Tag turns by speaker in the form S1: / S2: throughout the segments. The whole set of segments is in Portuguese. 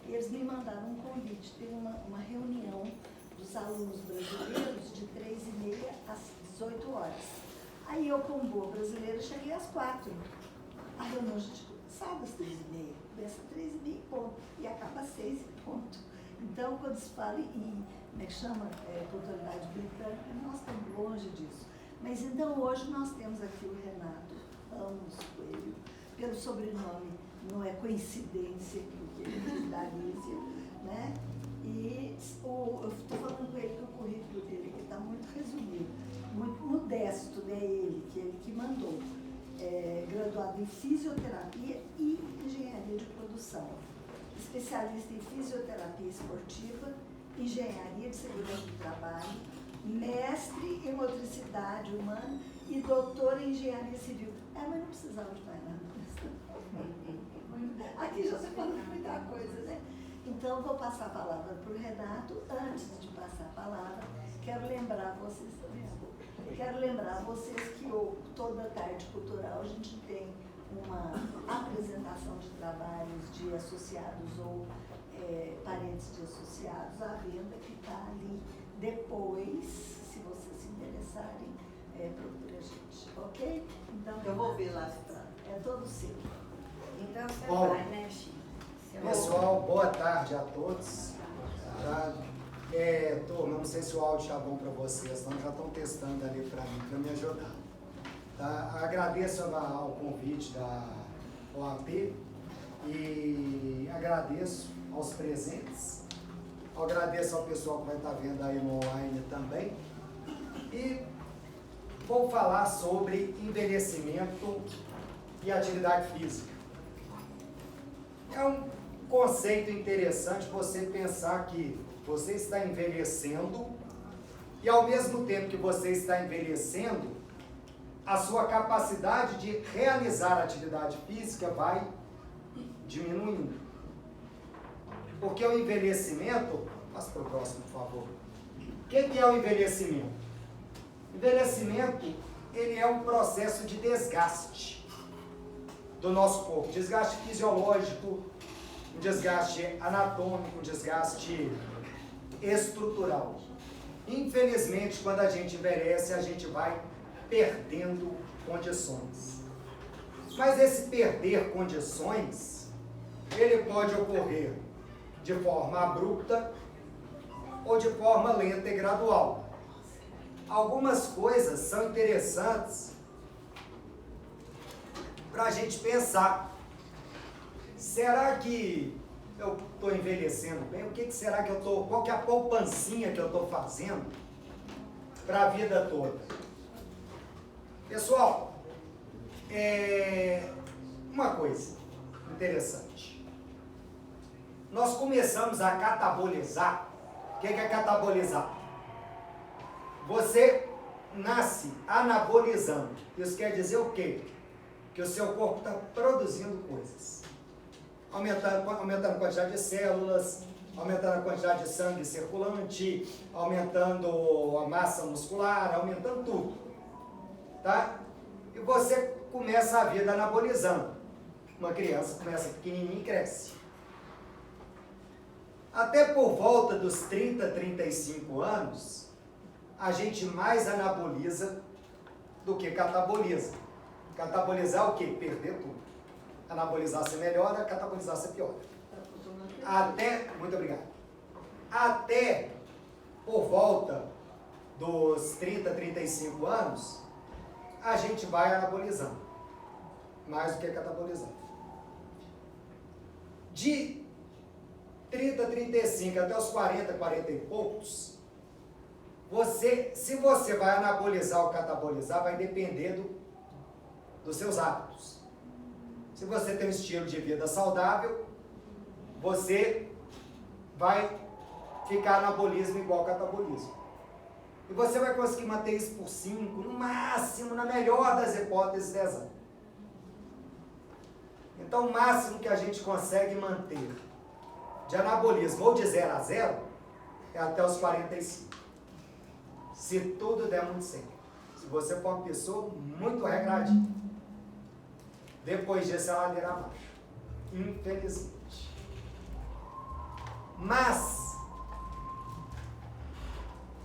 S1: e eles me mandaram um convite. Teve uma reunião dos alunos brasileiros de 3h30 às 18 horas. Aí eu, como boa brasileira, cheguei às 4. A reunião já tinha começado às 3h30. Começa às 3h30 em ponto e acaba às 6 em ponto. Então, quando se fala em, como é que chama, culturalidade britânica, nós estamos longe disso. Mas então, hoje nós temos aqui o Renato Ramos Coelho, pelo sobrenome, não é coincidência que ele é da Lísia, né? E eu estou falando com ele que o currículo dele está muito resumido, muito modesto, né? Ele que mandou. Graduado em fisioterapia e engenharia de produção, especialista em fisioterapia esportiva, engenharia de segurança do trabalho, mestre em motricidade humana e doutor em engenharia civil. Mas não precisava de mais nada. Aqui já se falou muita coisa, né? Então, vou passar a palavra para o Renato. Antes de passar a palavra, quero lembrar vocês, que toda tarde cultural a gente tem uma apresentação de trabalhos de associados ou parentes de associados à venda, que está ali depois, se vocês se interessarem, procure a gente, ok? Então,
S2: eu vou ver lá.
S1: É todo seu.
S2: Então você
S3: Bom,
S2: vai, né, Chico?
S3: Pessoal, boa tarde a todos. Tá? Turma, não sei se o áudio está bom para vocês, não, já estão testando ali para mim, para me ajudar. Tá? Agradeço ao convite da OAP e agradeço aos presentes, agradeço ao pessoal que vai estar vendo aí no online também. E vou falar sobre envelhecimento e atividade física. É um conceito interessante você pensar que você está envelhecendo e ao mesmo tempo que você está envelhecendo, a sua capacidade de realizar atividade física vai diminuindo. Porque o envelhecimento, passa para o próximo, por favor. O que é o envelhecimento? Envelhecimento, ele é um processo de desgaste do nosso corpo, desgaste fisiológico, um desgaste anatômico, um desgaste estrutural. Infelizmente, quando a gente envelhece, a gente vai perdendo condições. Mas esse perder condições, ele pode ocorrer de forma abrupta ou de forma lenta e gradual. Algumas coisas são interessantes para a gente pensar. Será que eu estou envelhecendo bem? O que será que eu estou... Qual que é a poupancinha que eu estou fazendo para a vida toda? Pessoal, uma coisa interessante. Nós começamos a catabolizar. O que é catabolizar? Você nasce anabolizando. Isso quer dizer o quê? Que o seu corpo está produzindo coisas. Aumentando a quantidade de células, aumentando a quantidade de sangue circulante, aumentando a massa muscular, aumentando tudo. Tá? E você começa a vida anabolizando. Uma criança começa pequenininha e cresce. Até por volta dos 30, 35 anos, a gente mais anaboliza do que cataboliza. Catabolizar o quê? Perder tudo. Anabolizar se melhora, catabolizar se piora. Muito obrigado. Até por volta dos 30, 35 anos, a gente vai anabolizando. Mais do que catabolizando. De 30, 35 até os 40, 40 e poucos, se você vai anabolizar ou catabolizar, vai depender dos seus hábitos. Se você tem um estilo de vida saudável, você vai ficar anabolismo igual catabolismo. E você vai conseguir manter isso por 5, no máximo, na melhor das hipóteses, 10 anos. Então, o máximo que a gente consegue manter de anabolismo ou de 0 a 0 é até os 45. Se tudo der muito certo. Se você for uma pessoa muito regradinha. Depois disso é ladeira abaixo. Infelizmente. Mas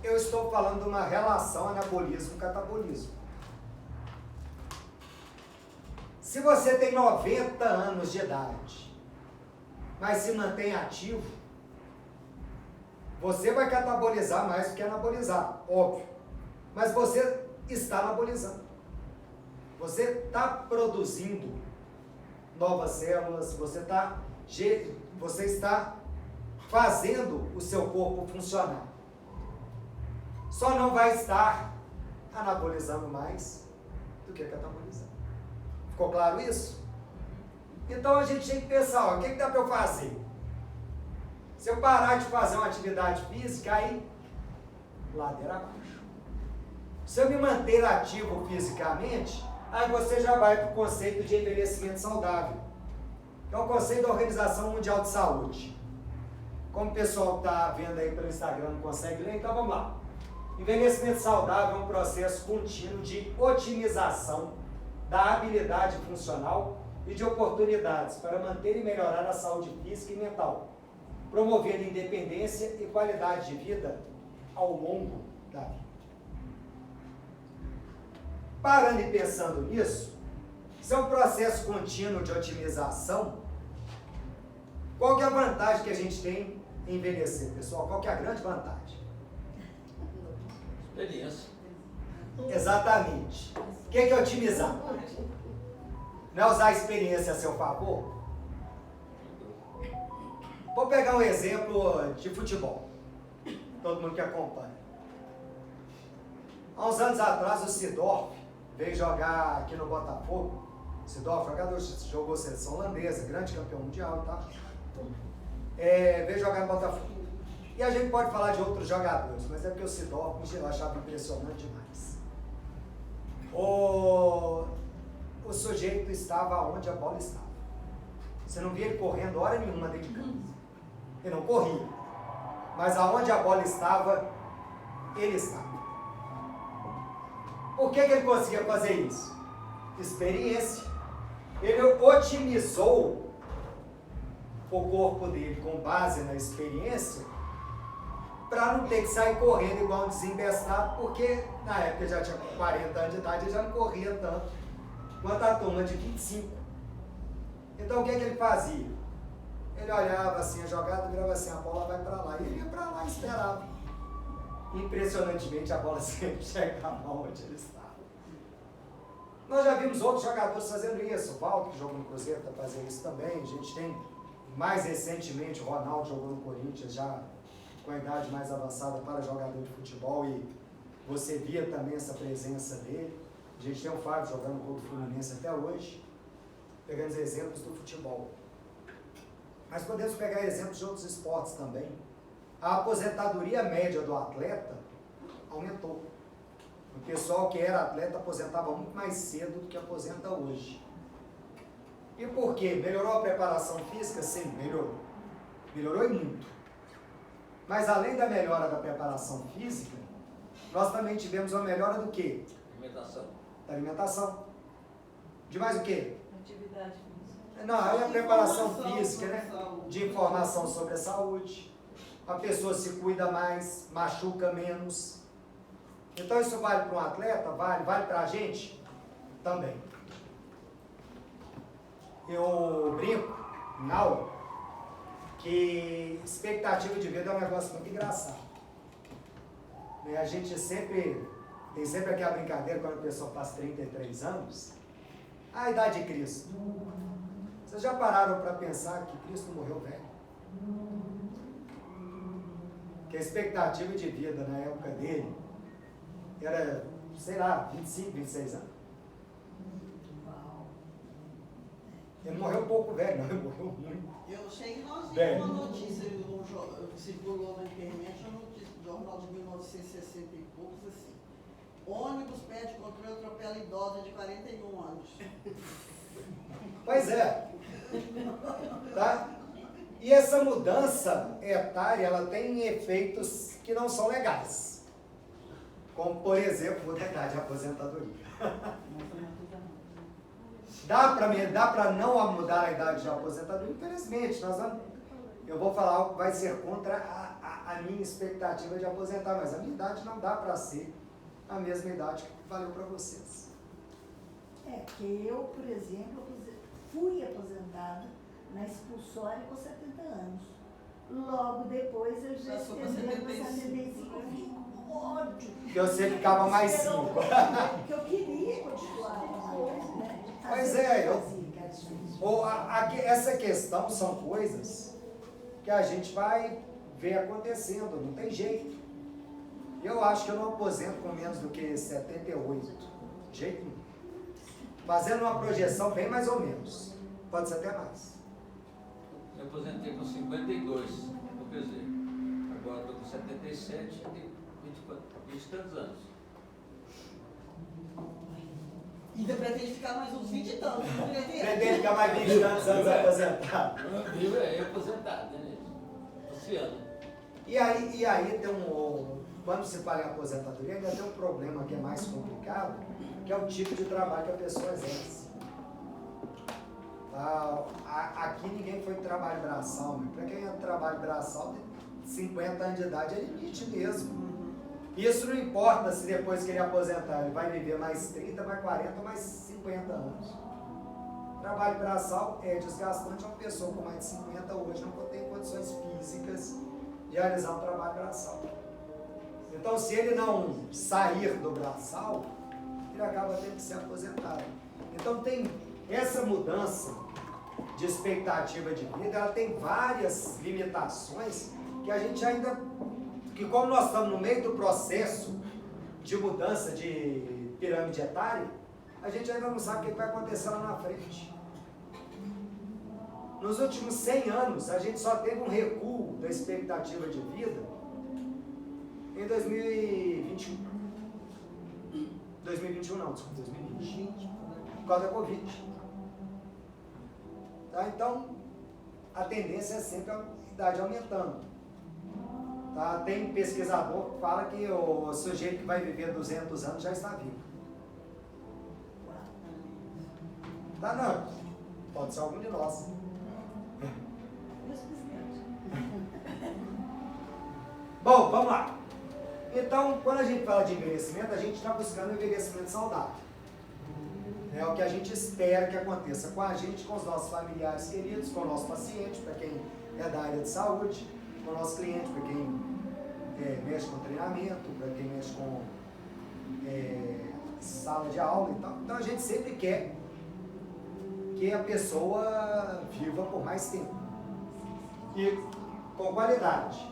S3: eu estou falando de uma relação anabolismo-catabolismo. Se você tem 90 anos de idade, mas se mantém ativo, você vai catabolizar mais do que anabolizar, óbvio. Mas você está anabolizando. Você está produzindo novas células, você está fazendo o seu corpo funcionar. Só não vai estar anabolizando mais do que catabolizando. Ficou claro isso? Então a gente tem que pensar, ó, o que dá para eu fazer? Se eu parar de fazer uma atividade física, aí ladeira abaixo. Se eu me manter ativo fisicamente, aí você já vai para o conceito de envelhecimento saudável. Que é o conceito da Organização Mundial de Saúde. Como o pessoal está vendo aí pelo Instagram não consegue ler, então vamos lá. Envelhecimento saudável é um processo contínuo de otimização da habilidade funcional e de oportunidades para manter e melhorar a saúde física e mental, promovendo independência e qualidade de vida ao longo da vida. Parando e pensando nisso, se é um processo contínuo de otimização, qual que é a vantagem que a gente tem em envelhecer, pessoal? Qual que é a grande vantagem?
S4: Experiência.
S3: Exatamente. O que é otimizar? Não é usar a experiência a seu favor? Vou pegar um exemplo de futebol. Todo mundo que acompanha. Há uns anos atrás, o Seedorf veio jogar aqui no Botafogo. Seedorf, jogador, jogou seleção holandesa, grande campeão mundial, tá? Veio jogar no Botafogo. E a gente pode falar de outros jogadores, mas é porque o Seedorf eu achava impressionante demais. O sujeito estava onde a bola estava. Você não via ele correndo hora nenhuma dentro de campo. Ele não corria. Mas aonde a bola estava, ele estava. Por que ele conseguia fazer isso? Experiência. Ele otimizou o corpo dele com base na experiência para não ter que sair correndo igual um desembestado, porque na época ele já tinha 40 anos de idade, ele já não corria tanto quanto a turma de 25. Então o que ele fazia? Ele olhava assim a jogada, virava assim, a bola vai para lá. E ele ia para lá e esperava. Impressionantemente a bola sempre chegava onde ele estava. Nós já vimos outros jogadores fazendo isso. O Valdo, que jogou no Cruzeiro, está fazendo isso também. A gente tem, mais recentemente, o Ronaldo jogou no Corinthians, já com a idade mais avançada para jogador de futebol, e você via também essa presença dele. A gente tem o Fábio jogando no Clube Fluminense até hoje, pegando os exemplos do futebol. Mas podemos pegar exemplos de outros esportes também. A aposentadoria média do atleta aumentou. O pessoal que era atleta aposentava muito mais cedo do que aposenta hoje. E por quê? Melhorou a preparação física? Sim, melhorou. Melhorou e muito. Mas além da melhora da preparação física, nós também tivemos uma melhora do quê?
S4: Alimentação.
S3: Da alimentação. De mais o quê?
S2: Atividade física.
S3: Não, aí a preparação física, né? De informação sobre a saúde. A pessoa se cuida mais, machuca menos. Então isso vale para um atleta? Vale. Vale para a gente? Também. Eu brinco na aula que expectativa de vida é um negócio muito engraçado. A gente tem sempre aquela brincadeira quando a pessoa faz 33 anos, a idade de Cristo. Vocês já pararam para pensar que Cristo morreu velho? Que a expectativa de vida na época dele era, sei lá, 25, 26 anos. Ele morreu um pouco velho, não, ele morreu muito.
S5: Eu sei que nós
S3: Bem.
S5: vimos uma notícia, circulou na internet, uma notícia do jornal de 1960 e poucos, assim. Ônibus perde controle e atropela idosa de 41 anos.
S3: Pois é. Tá? E essa mudança etária, ela tem efeitos que não são legais. Como, por exemplo, mudar a idade de aposentadoria. Dá para não mudar a idade de aposentadoria? Infelizmente, eu vou falar algo que vai ser contra a minha expectativa de aposentar, mas a minha idade não dá para ser a mesma idade que valeu para vocês.
S1: Que eu, por exemplo, fui aposentada na expulsória com 70 anos. Logo depois eu já
S5: Passou pra
S1: estendi para
S5: 75.
S1: 75. Eu fiquei com ódio.
S3: Porque você ficava mais 5.
S1: Porque eu queria continuar depois, né?
S3: Pois é, essa questão são coisas que a gente vai ver acontecendo, não tem jeito. Eu acho que eu não aposento com menos do que 78, de jeito nenhum. Fazendo uma projeção bem mais ou menos, pode ser até mais.
S4: Eu aposentei com 52, quer dizer, agora estou com 77, eu tenho 20 e tantos anos.
S5: Ainda pretende ficar mais uns 20 e tantos, não pretende?
S3: Pretende ficar mais 20 e tantos anos aposentado.
S4: Meu amigo é aposentado, né? Luciano.
S3: E aí tem quando se fala em aposentadoria, ainda tem um problema que é mais complicado, que é o tipo de trabalho que a pessoa exerce. Aqui ninguém foi trabalho braçal, mas para quem é trabalho braçal, 50 anos de idade é limite mesmo. Isso não importa se depois que ele aposentar, ele vai viver mais 30, mais 40 ou mais 50 anos. Trabalho braçal é desgastante, uma pessoa com mais de 50 hoje não tem condições físicas de realizar um trabalho braçal. Então, se ele não sair do braçal, ele acaba tendo que ser aposentado. Então, tem essa mudança de expectativa de vida, ela tem várias limitações que a gente ainda, que como nós estamos no meio do processo de mudança de pirâmide etária, a gente ainda não sabe o que vai acontecer lá na frente. Nos últimos 100 anos, a gente só teve um recuo da expectativa de vida em 2021. 2021 não, desculpa, 2020. Por causa da Covid. Tá? Então, a tendência é sempre a idade aumentando. Tá? Tem pesquisador que fala que o sujeito que vai viver 200 anos já está vivo. Tá, não. Pode ser algum de nós. Bom, vamos lá. Então, quando a gente fala de envelhecimento, a gente está buscando um envelhecimento saudável. É o que a gente espera que aconteça com a gente, com os nossos familiares queridos, com o nosso paciente, para quem é da área de saúde, com o nosso cliente, para quem mexe com treinamento, para quem mexe com sala de aula e tal. Então, a gente sempre quer que a pessoa viva por mais tempo e com qualidade.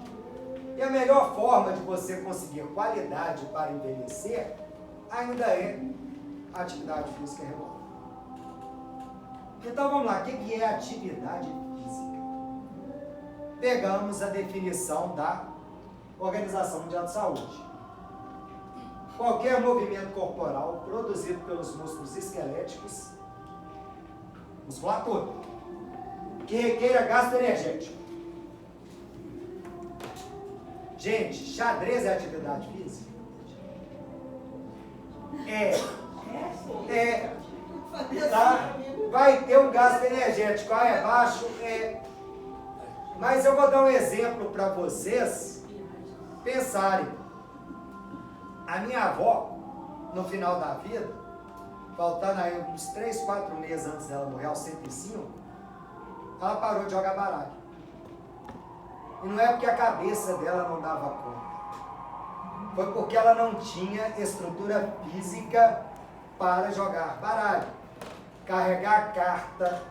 S3: E a melhor forma de você conseguir qualidade para envelhecer ainda é a atividade física regular. Então vamos lá, o que é atividade física? Pegamos a definição da Organização Mundial de Saúde. Qualquer movimento corporal produzido pelos músculos esqueléticos, musculatura, que requeira gasto energético. Gente, xadrez é atividade física? Tá? Vai ter um gasto energético, é baixo, Mas eu vou dar um exemplo para vocês pensarem. A minha avó, no final da vida, faltando aí uns 3, 4 meses antes dela morrer, aos 105, ela parou de jogar baralho. E não é porque a cabeça dela não dava conta. Foi porque ela não tinha estrutura física para jogar baralho. Carregar a carta,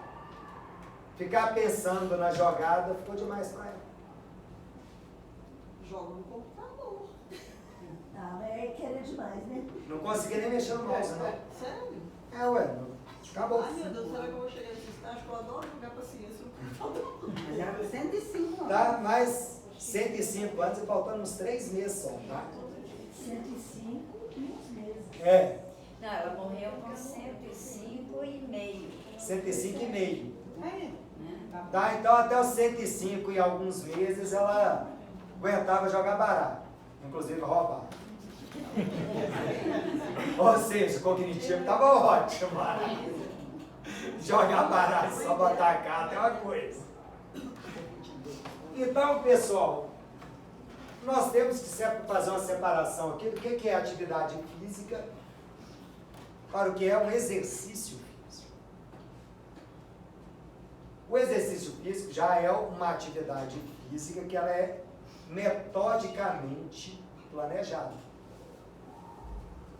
S3: ficar pensando na jogada, ficou demais para ela.
S5: Joga no computador.
S1: Ah, mas é querer demais, né?
S3: Não conseguia nem mexer no mouse, não.
S5: Sério?
S3: Ué, acabou.
S5: Ai, meu Deus, será que eu vou chegar nesse estágio? Eu adoro jogar paciência no computador.
S2: Mas era 105 anos.
S3: Tá? Mas 105 anos e faltando uns 3 meses só, tá?
S1: 105 e uns meses.
S6: Não, ela morreu com 105,5.
S3: 105,5.
S2: Aí,
S3: Tá? Então até os 105 e alguns meses ela aguentava jogar baralho, inclusive roubar. Ou seja, o cognitivo estava ótimo. Jogar baralho, só botar a carta é uma coisa. Então, pessoal, nós temos que fazer uma separação aqui do que é atividade física para o que é um exercício físico. O exercício físico já é uma atividade física que ela é metodicamente planejada.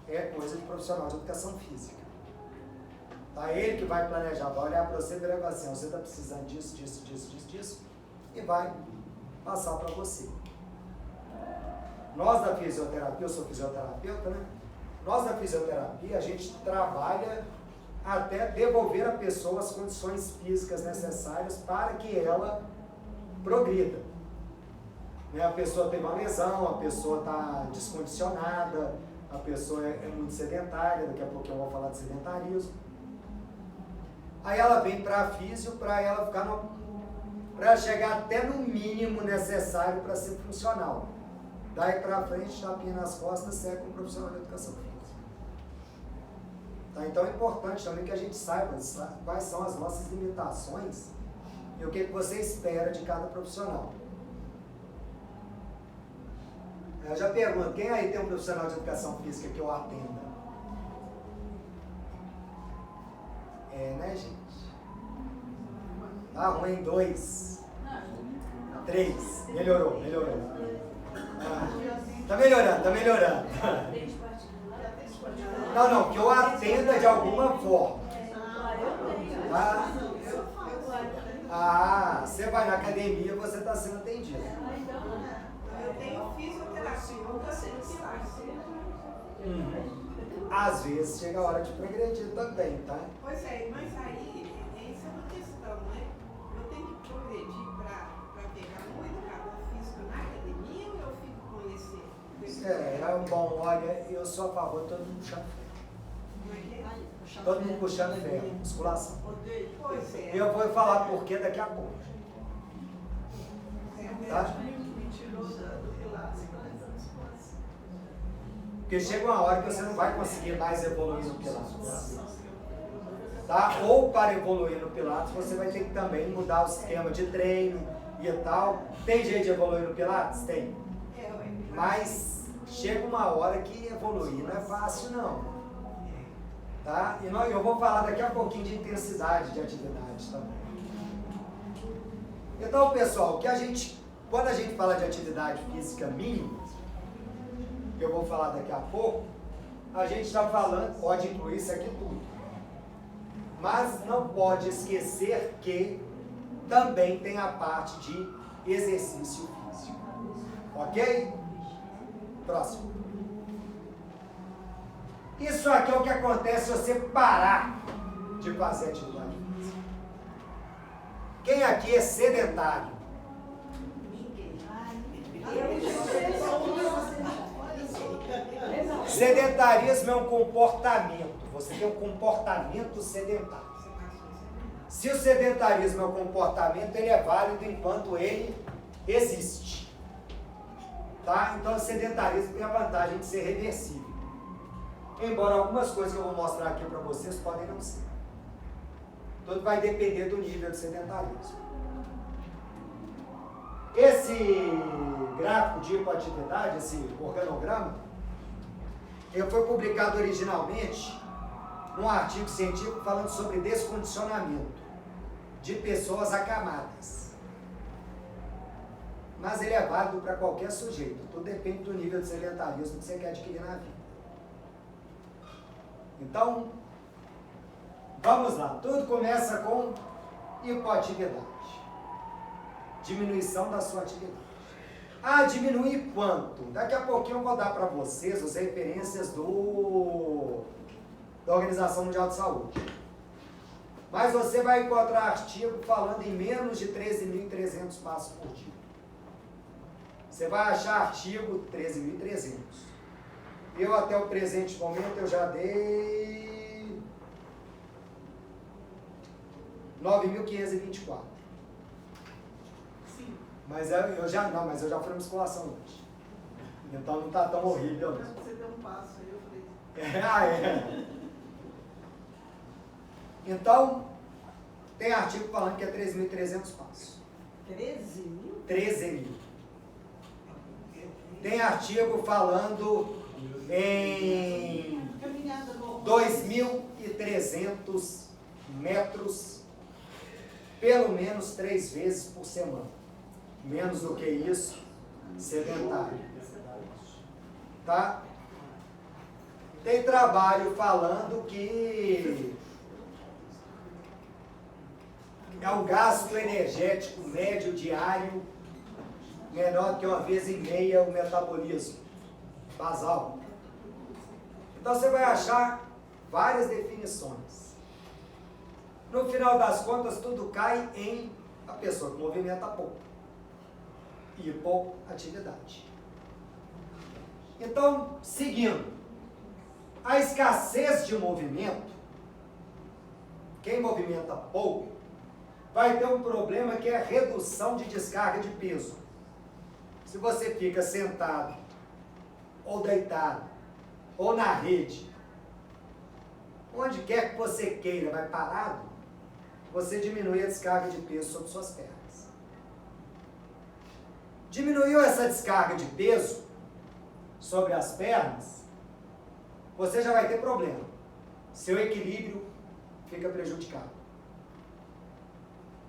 S3: É coisa de profissional de educação física. Tá? Ele que vai planejar, vai olhar para você e vai assim, você está precisando disso, e vai passar para você. Nós da fisioterapia, eu sou fisioterapeuta, né? Nós da fisioterapia, a gente trabalha até devolver a pessoa as condições físicas necessárias para que ela progrida. Né? A pessoa tem uma lesão, a pessoa está descondicionada, a pessoa é muito sedentária, daqui a pouco eu vou falar de sedentarismo. Aí ela vem para a fisio para ela ficar para chegar até no mínimo necessário para ser funcional. Daí para frente, tapinha nas costas, segue com um profissional de educação física. Tá? Então é importante também que a gente saiba quais são as nossas limitações e o que você espera de cada profissional. Eu já pergunto, quem aí tem um profissional de educação física que eu atenda? Né, gente? Tá, 1 em 2. 3. Melhorou. Tá melhorando. Não, que eu atenda de alguma forma. Tá? Você vai na academia e você está sendo atendido.
S2: Eu tenho fisioterapia, nunca sei o que vai ser.
S3: Às vezes chega a hora de progredir também, tá?
S2: Pois é, mas aí, essa é uma questão, né? Eu tenho que progredir para pegar um educador físico na academia ou eu fico com esse?
S3: É um bom, olha, eu sou a favor de todo mundo puxando ferro.
S2: Como é que é?
S3: Todo mundo puxando ferro, musculação.
S2: Pois é.
S3: E eu vou falar por que daqui a pouco. Tá? Porque chega uma hora que você não vai conseguir mais evoluir no Pilates. Tá? Ou para evoluir no Pilates, você vai ter que também mudar o esquema de treino e tal. Tem jeito de evoluir no Pilates? Tem. Mas chega uma hora que evoluir não é fácil, não. Tá? E eu vou falar daqui a pouquinho de intensidade de atividade também. Então, pessoal, quando a gente fala de atividade física mínima, que eu vou falar daqui a pouco, a gente está falando, pode incluir isso aqui tudo. Mas não pode esquecer que também tem a parte de exercício físico. Ok? Próximo. Isso aqui é o que acontece se você parar de fazer atividade física. Quem aqui é sedentário? Sedentarismo é um comportamento. Você tem um comportamento sedentário. Se o sedentarismo é um comportamento, ele é válido enquanto ele existe. Tá? Então o sedentarismo tem a vantagem de ser reversível. Embora algumas coisas que eu vou mostrar aqui para vocês podem não ser. Tudo vai depender do nível de sedentarismo. Esse gráfico de hipoatividade, esse organograma, ele foi publicado originalmente num artigo científico falando sobre descondicionamento de pessoas acamadas. Mas ele é válido para qualquer sujeito. Tudo depende do nível de sedentarismo que você quer adquirir na vida. Então, vamos lá. Tudo começa com hipoatividade. Diminuição da sua atividade. Diminuir quanto? Daqui a pouquinho eu vou dar para vocês as referências da Organização Mundial de Saúde. Mas você vai encontrar artigo falando em menos de 13.300 passos por dia. Você vai achar artigo 13.300. Eu até o presente momento eu já dei 9.524. Mas eu já fui na musculação hoje. Então não está tão horrível. Não.
S5: Você deu um passo aí, eu falei.
S3: É. Então, tem artigo falando que é 3.300 passos.
S5: 13 mil?
S3: 13 mil. Tem artigo falando em
S5: Caminhada normal.
S3: 2.300 metros, pelo menos 3 vezes por semana. Menos do que isso, sedentário. Tá? Tem trabalho falando que é um gasto energético médio diário menor que 1,5 vezes o metabolismo basal. Então você vai achar várias definições. No final das contas, tudo cai em a pessoa que movimenta pouco. Hipoatividade. Então, seguindo, a escassez de movimento, quem movimenta pouco, vai ter um problema que é a redução de descarga de peso. Se você fica sentado, ou deitado, ou na rede, onde quer que você queira, vai parado, você diminui a descarga de peso sobre suas pernas. Diminuiu essa descarga de peso sobre as pernas, você já vai ter problema. Seu equilíbrio fica prejudicado.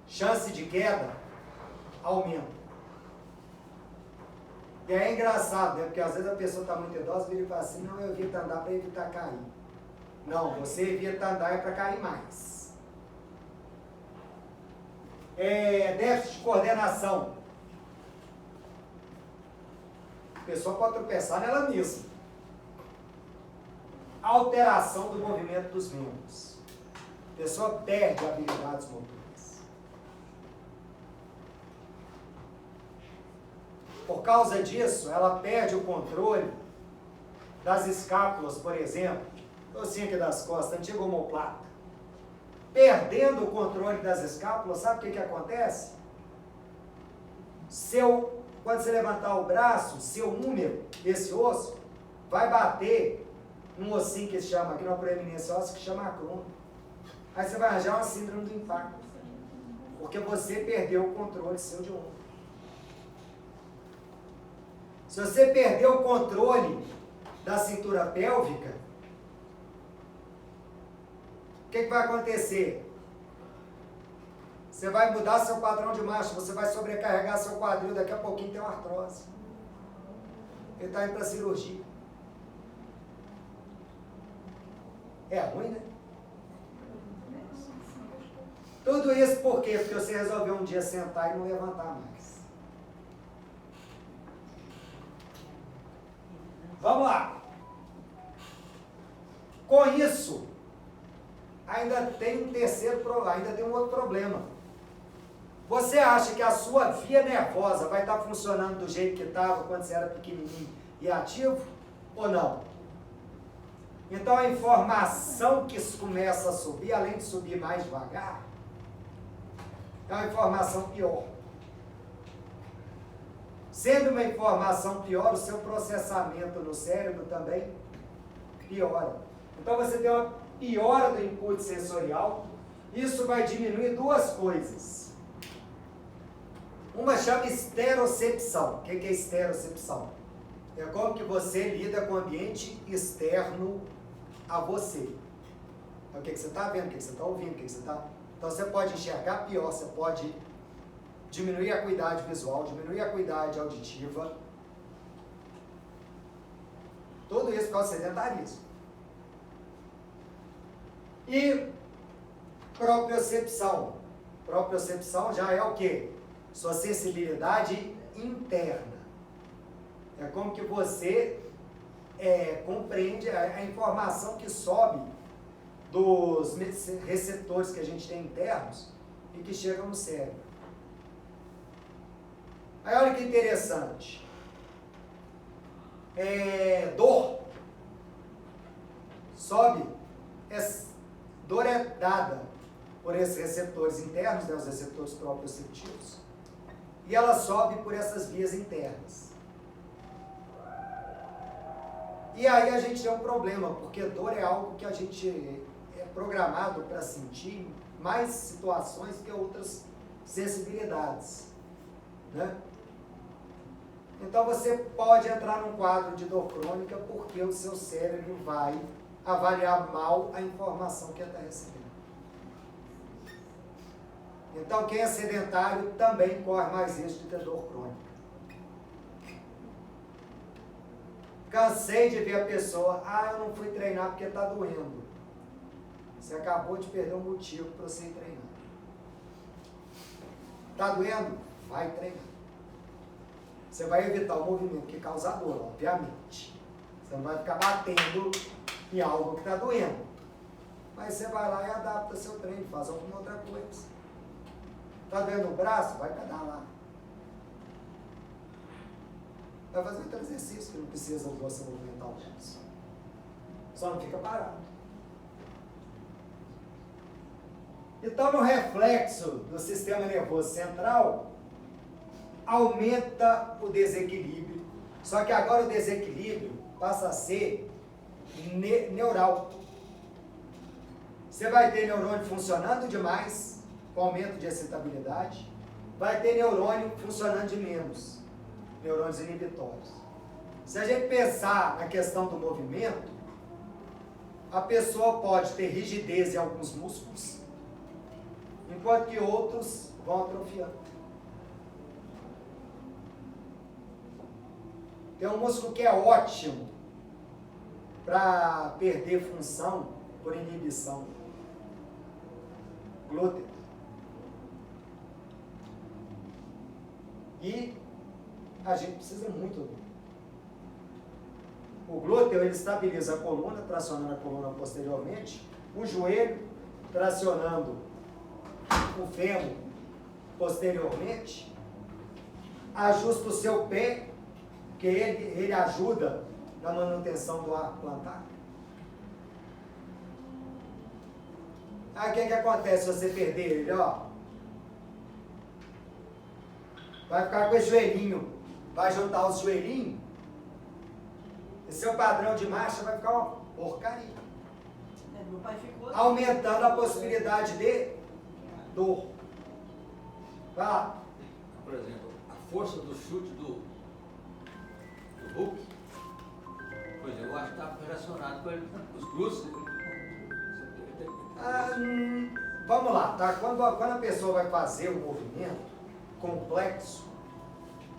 S3: Chance de queda aumenta. E é engraçado, né? Porque às vezes a pessoa está muito idosa e fala assim, não, eu evito andar para evitar cair. Não, você evita andar para cair mais. Déficit de coordenação. A pessoa pode tropeçar nela mesma. Alteração do movimento dos membros. A pessoa perde habilidades motoras. Por causa disso, ela perde o controle das escápulas, por exemplo, ossinho aqui das costas, antigo omoplata. Perdendo o controle das escápulas, sabe o que acontece? Quando você levantar o braço, seu húmero, esse osso, vai bater num ossinho que se chama, aqui numa proeminência óssea, que chama acrônio. Aí você vai arranjar uma síndrome do impacto, porque você perdeu o controle seu de ombro. Se você perder o controle da cintura pélvica, o que vai acontecer? Você vai mudar seu padrão de marcha, você vai sobrecarregar seu quadril, daqui a pouquinho tem uma artrose. Ele está indo para a cirurgia. É ruim, né? Tudo isso por quê? Porque você resolveu um dia sentar e não levantar mais. Vamos lá. Com isso, ainda tem um outro problema. Você acha que a sua via nervosa vai estar funcionando do jeito que estava quando você era pequenininho e ativo ou não? Então a informação que começa a subir, além de subir mais devagar, é uma informação pior. Sendo uma informação pior, o seu processamento no cérebro também piora. Então você tem uma piora do input sensorial. Isso vai diminuir duas coisas. Uma chama esterocepção. O que é esterocepção? É como que você lida com o ambiente externo a você. É o que você está vendo, o que você está ouvindo, o que você está... Então você pode enxergar pior, você pode diminuir a acuidade visual, diminuir a acuidade auditiva. Tudo isso por causa do sedentarismo. E propriocepção. Propriocepção já é o quê? Sua sensibilidade interna. É como que você compreende a informação que sobe dos receptores que a gente tem internos e que chegam no cérebro. Aí olha que interessante. Dor. Sobe. Dor é dada por esses receptores internos, né, os receptores proprioceptivos. E ela sobe por essas vias internas. E aí a gente tem um problema, porque dor é algo que a gente é programado para sentir em mais situações que outras sensibilidades. né? Então você pode entrar num quadro de dor crônica porque o seu cérebro vai avaliar mal a informação que ele está recebendo. Então quem é sedentário também corre mais risco de ter dor crônica. Cansei de ver a pessoa, eu não fui treinar porque está doendo. Você acabou de perder um motivo para você ir treinar. Está doendo? Vai treinar. Você vai evitar o movimento que causa dor, obviamente. Você não vai ficar batendo em algo que está doendo. Mas você vai lá e adapta seu treino, faz alguma outra coisa. Está doendo o braço? Vai pedalar. Vai fazer outro exercício que não precisa de você movimentar o braço. Só não fica parado. Então, no reflexo do sistema nervoso central, aumenta o desequilíbrio. Só que agora o desequilíbrio passa a ser neural. Você vai ter neurônio funcionando demais, com aumento de excitabilidade. Vai ter neurônio funcionando de menos, neurônios inibitórios. Se a gente pensar na questão do movimento, a pessoa pode ter rigidez em alguns músculos, enquanto que outros vão atrofiando. Tem um músculo que é ótimo para perder função por inibição. Glúteo. E a gente precisa muito dele. O glúteo, ele estabiliza a coluna, tracionando a coluna posteriormente, o joelho, tracionando o fêmur posteriormente, ajusta o seu pé, que ele ajuda na manutenção do arco plantar. Aí o que acontece se você perder ele, ó? Vai ficar com esse joelhinho, vai juntar os joelhinhos, e seu padrão de marcha vai ficar uma porcaria.
S5: Meu pai ficou
S3: Aumentando a possibilidade de dor. Vai lá.
S4: Por exemplo, a força do chute do Hulk, por exemplo, eu acho que está relacionado com os glúteos.
S3: Vamos lá, tá? Quando a pessoa vai fazer um movimento complexo,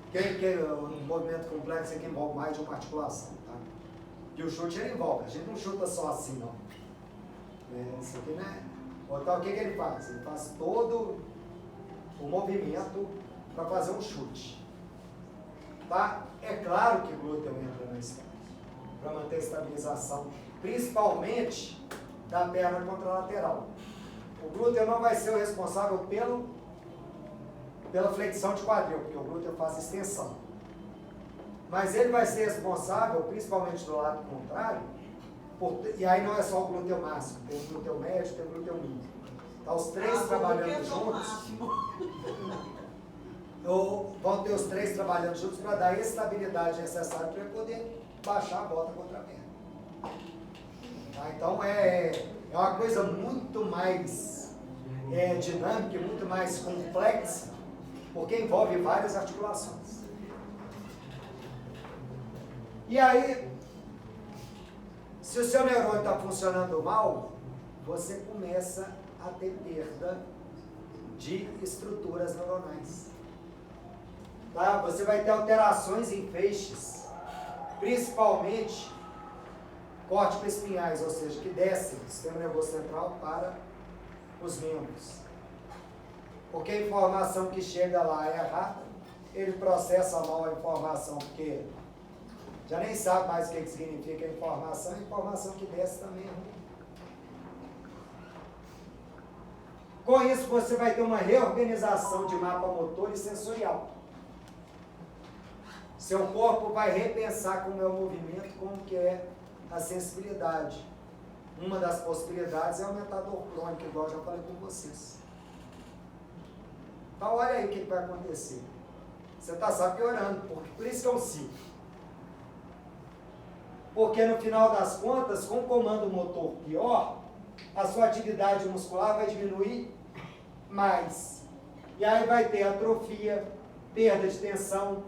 S3: um movimento complexo é que envolve mais de uma articulação, tá? E o chute ele envolve, a gente não chuta só assim, não. Isso aqui, né? Então o que ele faz? Ele faz todo o movimento para fazer um chute. Tá? É claro que o glúteo entra na história, para manter a estabilização, principalmente da perna contralateral. O glúteo não vai ser o responsável pela flexão de quadril, porque o glúteo faz extensão. Mas ele vai ser responsável, principalmente do lado contrário, e aí não é só o glúteo máximo, tem o glúteo médio, tem o glúteo mínimo. Tá os três trabalhando juntos. Vão ter os três trabalhando juntos para dar a estabilidade necessária para ele poder baixar a bota contra a perna. Tá? Então é uma coisa muito mais dinâmica e muito mais complexa, porque envolve várias articulações. E aí, se o seu neurônio está funcionando mal, você começa a ter perda de estruturas neuronais. Tá? Você vai ter alterações em feixes, principalmente córtico-espinhais, ou seja, que descem do sistema nervoso central para os membros. Porque a informação que chega lá é errada, ele processa mal a informação, porque já nem sabe mais o que significa a informação que desce também é ruim. Com isso, você vai ter uma reorganização de mapa motor e sensorial. Seu corpo vai repensar como é o movimento, como que é a sensibilidade. Uma das possibilidades é aumentar a dor crônica, igual eu já falei com vocês. Então, olha aí o que vai acontecer. Você está só piorando, por isso que é um ciclo. Porque no final das contas, com o comando motor pior, a sua atividade muscular vai diminuir mais. E aí vai ter atrofia, perda de tensão,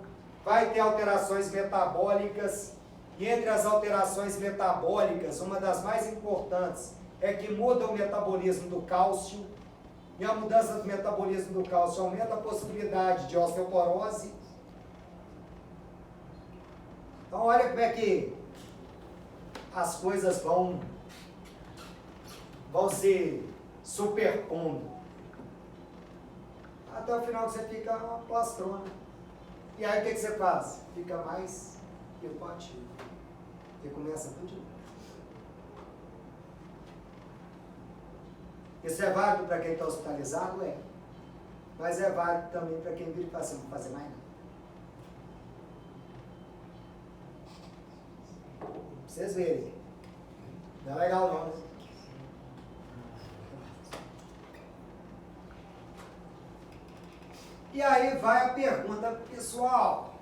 S3: vai ter alterações metabólicas, e entre as alterações metabólicas, uma das mais importantes é que muda o metabolismo do cálcio, e a mudança do metabolismo do cálcio aumenta a possibilidade de osteoporose. Então olha como é que as coisas vão se superpondo. Até o final você fica uma plastrona. E aí o que você faz? Fica mais hipoativo. E começa tudo de novo. Isso é válido para quem está hospitalizado? É. Mas é válido também para quem vira e fala assim, não vou fazer mais nada. Pra vocês verem. Não é legal não, né? E aí vai a pergunta pessoal.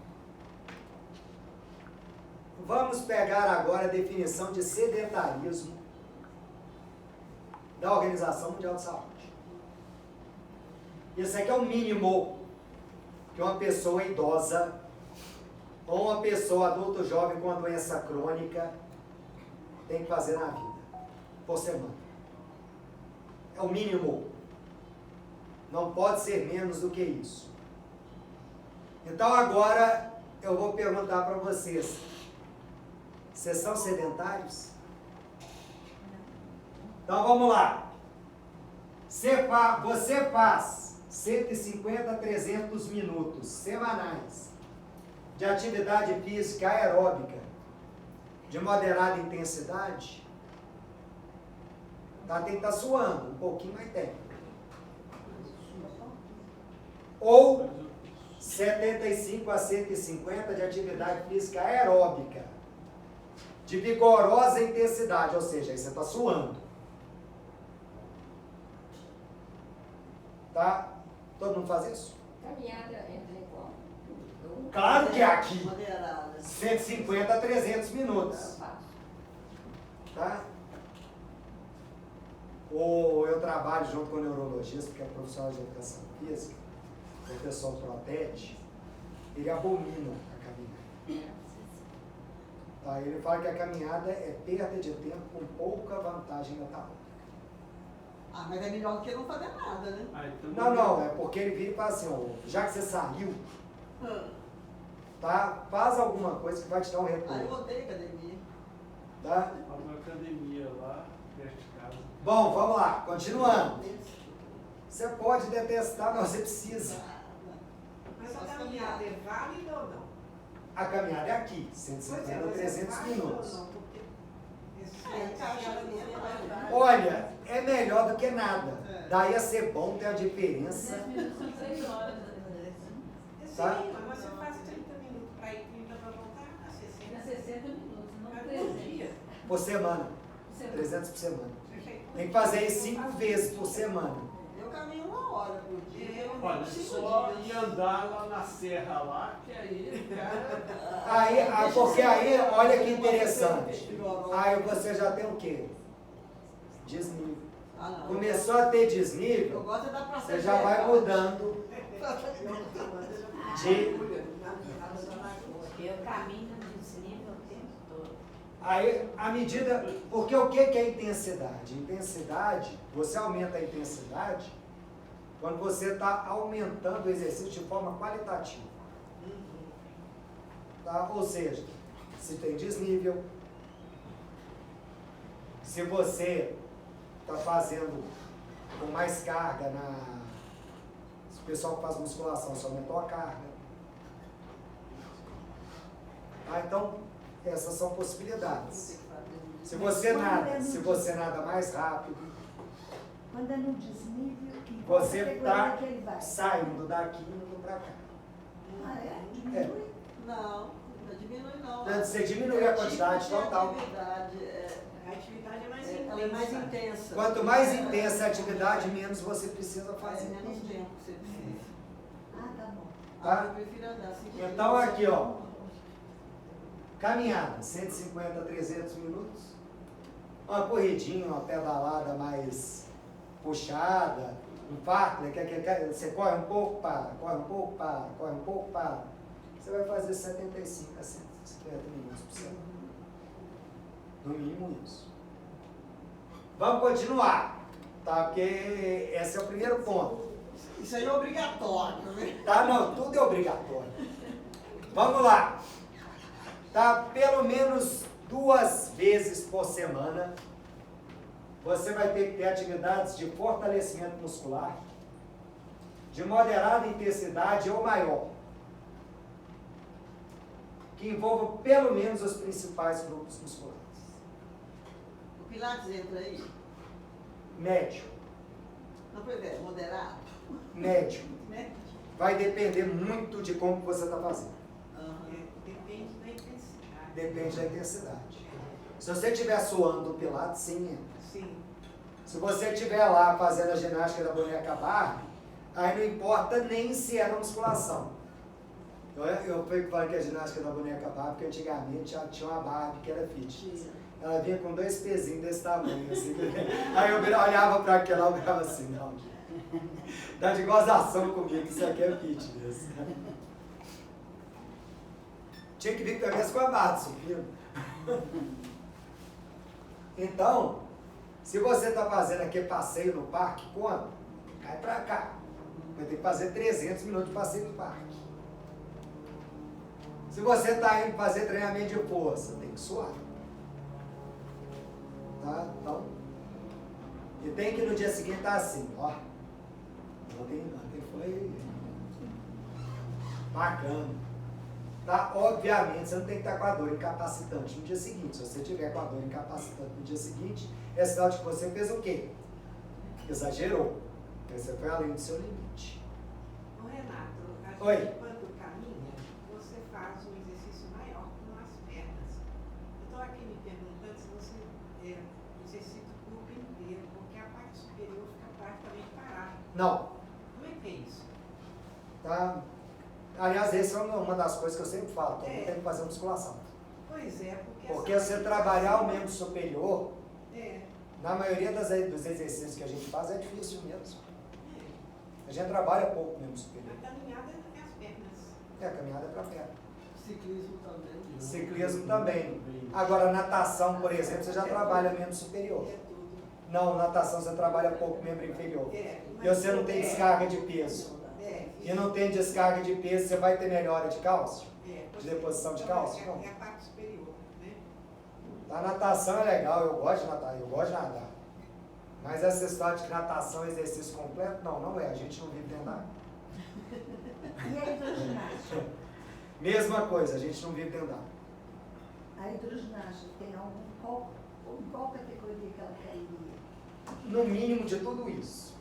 S3: Vamos pegar agora a definição de sedentarismo da Organização Mundial de Saúde. Isso aqui é o mínimo que uma pessoa idosa ou uma pessoa adulto jovem com uma doença crônica tem que fazer na vida, por semana. É o mínimo. Não pode ser menos do que isso. Então agora eu vou perguntar para vocês. Vocês são sedentários? Então vamos lá. Você faz 150 a 300 minutos semanais de atividade física aeróbica de moderada intensidade. Tá? Tem que estar suando, um pouquinho mais técnico. Ou 75 a 150 de atividade física aeróbica, de vigorosa intensidade, ou seja, aí você está suando. Tá? Todo mundo faz isso?
S6: Caminhada entra em qual?
S3: Claro que é aqui.
S5: Moderada.
S3: 150 a 300 minutos. Tá? Ou eu trabalho junto com o neurologista, que é profissional de educação física, o professor Protete, ele abomina a caminhada. Tá? Ele fala que a caminhada é perda de tempo com pouca vantagem metabólica.
S5: Ah, mas é melhor do que não fazer nada, né?
S3: Não, é porque ele vira e fala assim, ó, já que você saiu, tá? Faz alguma coisa que vai te dar um
S5: Ah, eu
S3: retorno.
S5: odeio academia.
S3: Tá?
S7: Há uma academia lá, perto de casa.
S3: Bom, vamos lá, continuando. Você pode detestar, mas você precisa.
S2: Mas a caminhada é válida ou não?
S3: A caminhada é aqui, 150 a 300 minutos. Olha, é melhor do que nada. Daí a ser bom ter a diferença.
S8: 10 minutos são 6 horas.
S3: Tá?
S2: Sim, mas você faz 30 minutos para ir, 30 para voltar, a 60.
S8: É 60 minutos, não
S2: Cada
S8: 300.
S2: dia.
S3: Por semana.
S8: Você
S3: 300 por semana.
S2: Você chega-
S3: Tem que fazer isso 5 vezes por semana.
S5: Eu caminho 1 hora por dia.
S2: Eu
S7: Olha,
S5: 5
S7: só
S5: dias.
S7: ir andar lá na serra lá, que aí, cara.
S3: Aí, porque aí, olha que interessante. Aí você já tem o quê? Desnível.
S5: Ah, não.
S3: Começou a ter
S5: Eu
S3: desnível,
S5: gosto é da praça.
S3: você já vai mudando de...
S6: Eu caminho no desnível o tempo todo.
S3: Aí, à medida... Porque o que é intensidade? Intensidade, você aumenta a intensidade quando você está aumentando o exercício de forma qualitativa. Tá? Ou seja, se tem desnível, se você está fazendo com mais carga se o pessoal que faz musculação só aumentou a carga. Tá? Então, essas são possibilidades. Se você nada mais rápido,
S1: Quando é no desnível, que
S3: você
S1: categoria
S3: está
S1: que ele vai?
S3: saindo daqui e indo para cá.
S1: Ah, é? Diminui?
S5: Não, não diminui não.
S3: Você diminui a quantidade
S5: Tipo de
S3: total.
S5: atividade,
S2: A atividade é mais
S5: ela é mais intensa.
S3: Quanto mais intensa a atividade, menos você precisa
S5: Faz
S3: fazer.
S5: menos tempo que você precisa.
S1: Ah, tá bom.
S3: Tá?
S5: Eu prefiro andar 5
S3: Então aqui, ó. Caminhada, 150 a 300 minutos. Uma corridinha, uma pedalada mais puxada, Um Fartlek, você corre um pouco, para, corre um pouco, para, corre um pouco, para. Você vai fazer 75 a 150 minutos por semana. No mínimo isso. Vamos continuar, tá? Porque esse é o primeiro ponto.
S5: Isso aí é obrigatório, né?
S3: Tá? Não, tudo é obrigatório. Vamos lá. Tá? Pelo menos 2 vezes por semana, você vai ter que ter atividades de fortalecimento muscular, de moderada intensidade ou maior, que envolvam pelo menos os principais grupos musculares.
S5: O Pilates entra aí?
S3: Médio,
S5: Não, pois é, moderado.
S3: médio.
S5: Né?
S3: Vai depender muito de como você está fazendo.
S2: Depende da intensidade.
S3: Depende da intensidade. Se você estiver suando o Pilates, sim, entra.
S2: Sim.
S3: Se você estiver lá fazendo a ginástica da boneca Barbie, aí não importa nem se era musculação. Eu fico falando que a ginástica da boneca Barbie, porque antigamente já tinha uma Barbie que era fit. Ela vinha com 2 pezinhos desse tamanho, assim. Aí eu olhava para aquela e ficava assim, não, dá de gozação comigo, isso aqui é fit mesmo. Tinha que vir pelo menos com a Barbie subindo. Então, se você está fazendo aquele passeio no parque, quando? Cai para cá. Vai ter que fazer 300 minutos de passeio no parque. Se você está indo fazer treinamento de força, tem que suar. Tá? Então, e tem que no dia seguinte estar assim, ó. Ontem foi bacana. Tá? Obviamente, você não tem que estar com a dor incapacitante no dia seguinte. Se você tiver com a dor incapacitante no dia seguinte, é sinal de que você fez o quê? Exagerou. Você foi além do seu limite.
S2: Ô Renato, a gente
S3: Oi.
S2: quando caminha, você faz um exercício maior com as pernas. Eu estou aqui me perguntando se você exercita o corpo inteiro, porque a parte superior fica praticamente parada.
S3: Não.
S2: Como é que é isso?
S3: Tá? Aliás, essa é uma das coisas que eu sempre falo, todo mundo
S2: É.
S3: tem que fazer musculação.
S2: Pois é, porque...
S3: Porque
S2: essa-
S3: você trabalhar o membro superior,
S2: É,
S3: na maioria dos exercícios que a gente faz, é difícil mesmo. A gente trabalha pouco o membro superior.
S2: a caminhada é as pernas.
S3: A caminhada é para perto.
S5: Ciclismo também.
S3: Ciclismo também. Agora, natação, por exemplo, você já trabalha membro superior.
S2: É tudo.
S3: Não, natação você trabalha pouco membro inferior.
S2: É,
S3: E você não tem descarga de peso.
S2: É,
S3: E não tem descarga de peso, você vai ter melhora de cálcio?
S2: é,
S3: De deposição de cálcio? Não.
S2: É a parte superior, né?
S3: A natação é legal, eu gosto de nadar, eu gosto de nadar. Mas essa história de que natação é exercício completo, não é, a gente não vive dentro da água.
S1: E a hidroginástica?
S3: Mesma coisa, a gente não vive dentro da água.
S1: A hidroginástica tem em qual categoria que ela cairia?
S3: No mínimo de tudo isso.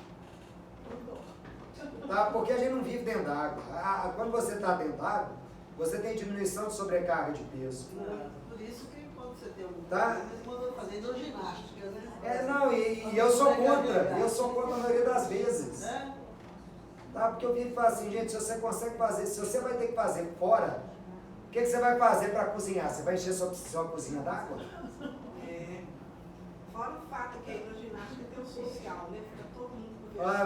S3: Tá? Porque a gente não vive dentro da água. Quando você está dentro da água, você tem diminuição de sobrecarga de peso.
S5: Por isso que quando você tem um
S3: Tá.
S5: eles mandam fazer hidroginástica, né?
S3: E eu sou contra a maioria das vezes.
S5: É?
S3: Tá? Porque eu vivo e falo assim, gente, se você consegue fazer, se você vai ter que fazer fora, o que você vai fazer para cozinhar? Você vai encher sua cozinha d'água?
S2: É, fora o fato que a hidroginástica tem o social, né? Fica todo mundo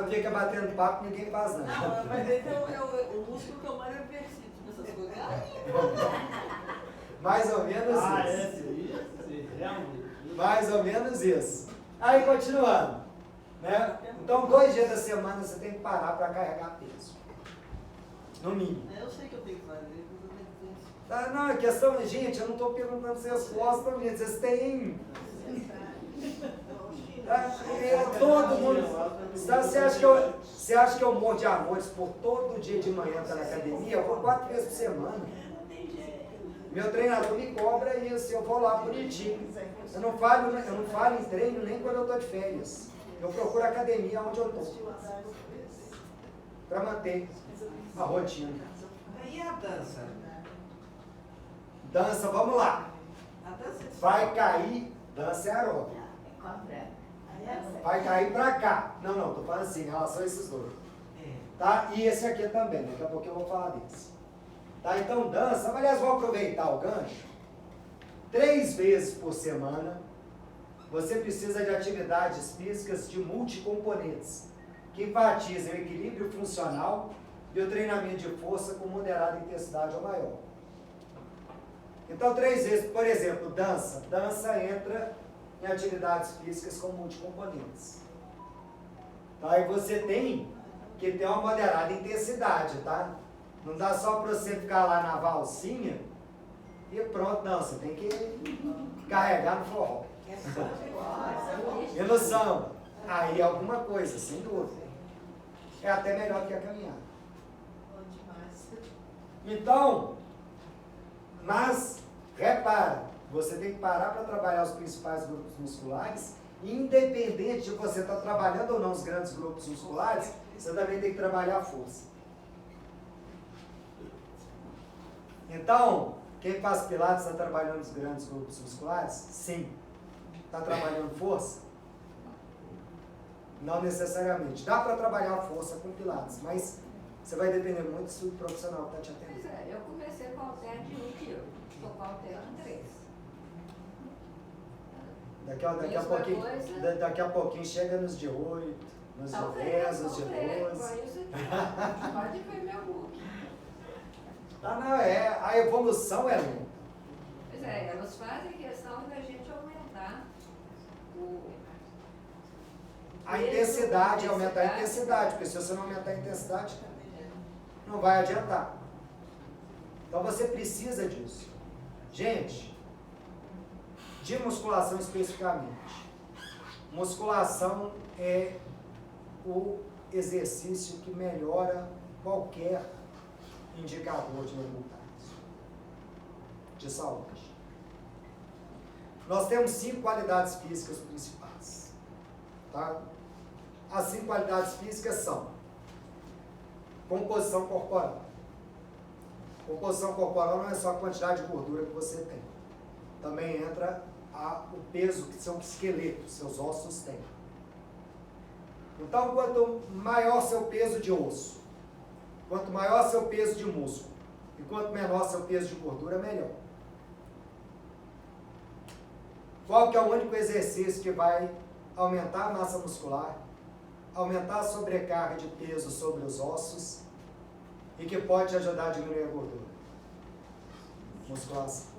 S3: Fica batendo papo e ninguém faz nada.
S5: Não, mas então o músculo que eu mais exercito nessas coisas.
S3: Mais ou menos isso.
S7: Esse realmente.
S3: Mais ou menos isso. Aí, continuando. Né? Então, 2 dias da semana você tem que parar para carregar peso. No mínimo.
S5: Eu sei que eu tenho que fazer, mas eu tenho que fazer isso.
S3: Tá? Não, a questão é, gente, eu não estou perguntando se vocês gostam, gente. Vocês têm. Tá? Todo mundo. Você acha que eu morro de amores por todo dia de manhã estar na academia? Eu vou 4 vezes por semana. Meu treinador me cobra isso, eu vou lá bonitinho. Eu não falo em treino nem quando eu estou de férias. Eu procuro academia onde eu estou. Para manter a rotina.
S2: E a dança?
S3: Dança, vamos lá.
S2: A dança de
S3: Vai cair, dança é aeróbica. Vai cair pra cá. Não, tô falando assim, em relação a esses dois.
S2: É.
S3: Tá? E esse aqui também, daqui a pouco eu vou falar desse. Tá? Então, dança, aliás, vou aproveitar o gancho. 3 vezes por semana, você precisa de atividades físicas de multicomponentes. que enfatiza o equilíbrio funcional e o treinamento de força com moderada intensidade ou maior. Então, 3 vezes, por exemplo, dança. Dança entra em atividades físicas com multicomponentes. Tá? E você tem que ter uma moderada intensidade, tá? Não dá só para você ficar lá na valsinha e pronto, não. Você tem que carregar no forró. E no samba. Aí é alguma coisa, sem dúvida. É até melhor que a caminhada.
S1: Bom demais.
S3: Então, mas, repara, você tem que parar para trabalhar os principais grupos musculares, independente de você estar trabalhando ou não os grandes grupos musculares, você também tem que trabalhar a força. Então, quem faz pilates está trabalhando os grandes grupos musculares? Sim. Está trabalhando força? Não necessariamente. Dá para trabalhar a força com pilates, mas você vai depender muito do profissional que está te atendendo.
S6: Pois é, eu comecei com halter de 1 quilo. Estou com halter de 3.
S3: Daqui a pouquinho chega nos de 8, nos de 10, nos de 12.
S6: Pode ver meu look.
S3: Ah, não, a evolução é lenta.
S6: Pois é, elas fazem questão da gente aumentar
S3: A intensidade, aumentar a intensidade, porque se você não aumentar a intensidade, não vai adiantar. Então você precisa disso. Gente, de musculação especificamente, musculação é o exercício que melhora qualquer indicador de resultados, de saúde. Nós temos 5 qualidades físicas principais. Tá? As 5 qualidades físicas são composição corporal. Composição corporal não é só a quantidade de gordura que você tem. Também entra o peso que seu esqueleto, seus ossos têm. Então, quanto maior seu peso de osso, quanto maior seu peso de músculo e quanto menor seu peso de gordura, melhor. Qual que é o único exercício que vai aumentar a massa muscular, aumentar a sobrecarga de peso sobre os ossos e que pode ajudar a diminuir a gordura? Musculação.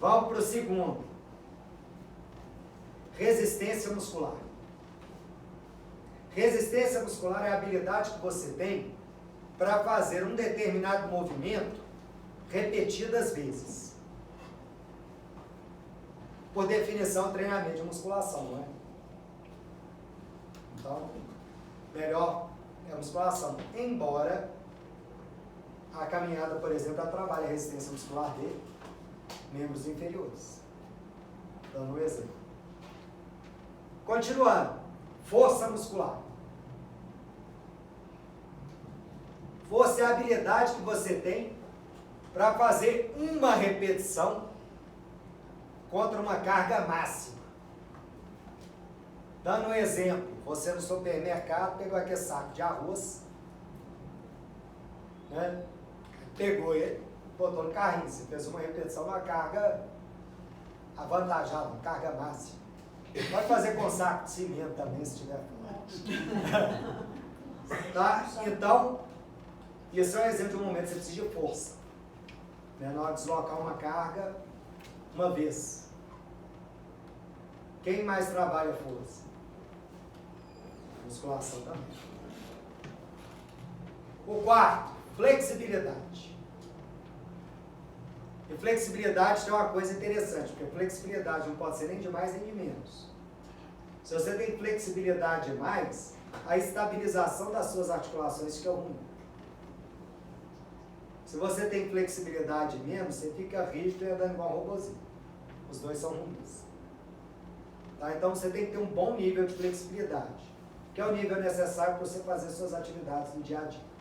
S3: Vamos para o segundo. Resistência muscular. Resistência muscular é a habilidade que você tem para fazer um determinado movimento repetidas vezes. Por definição, treinamento de musculação, não é? Então, melhor é a musculação. Embora a caminhada, por exemplo, ela trabalha a resistência muscular de membros inferiores. Dando um exemplo. Continuando. Força muscular. Força é a habilidade que você tem para fazer uma repetição contra uma carga máxima. Dando um exemplo, você no supermercado pegou aquele saco de arroz, né? Pegou ele, botou no carrinho, você fez uma repetição numa carga avantajada, uma carga máxima. Pode fazer com saco de cimento também, se tiver fome. Tá? Então, isso é um exemplo de um momento que você precisa de força. Né? Na hora de deslocar uma carga, uma vez. Quem mais trabalha força? Musculação também. O quarto, flexibilidade. E flexibilidade tem uma coisa interessante, porque flexibilidade não pode ser nem de mais nem de menos. Se você tem flexibilidade demais, a estabilização das suas articulações fica ruim. Se você tem flexibilidade menos, você fica rígido e andando igual um robozinho. Os dois são ruins. Tá? Então você tem que ter um bom nível de flexibilidade, que é o nível necessário para você fazer suas atividades do dia a dia.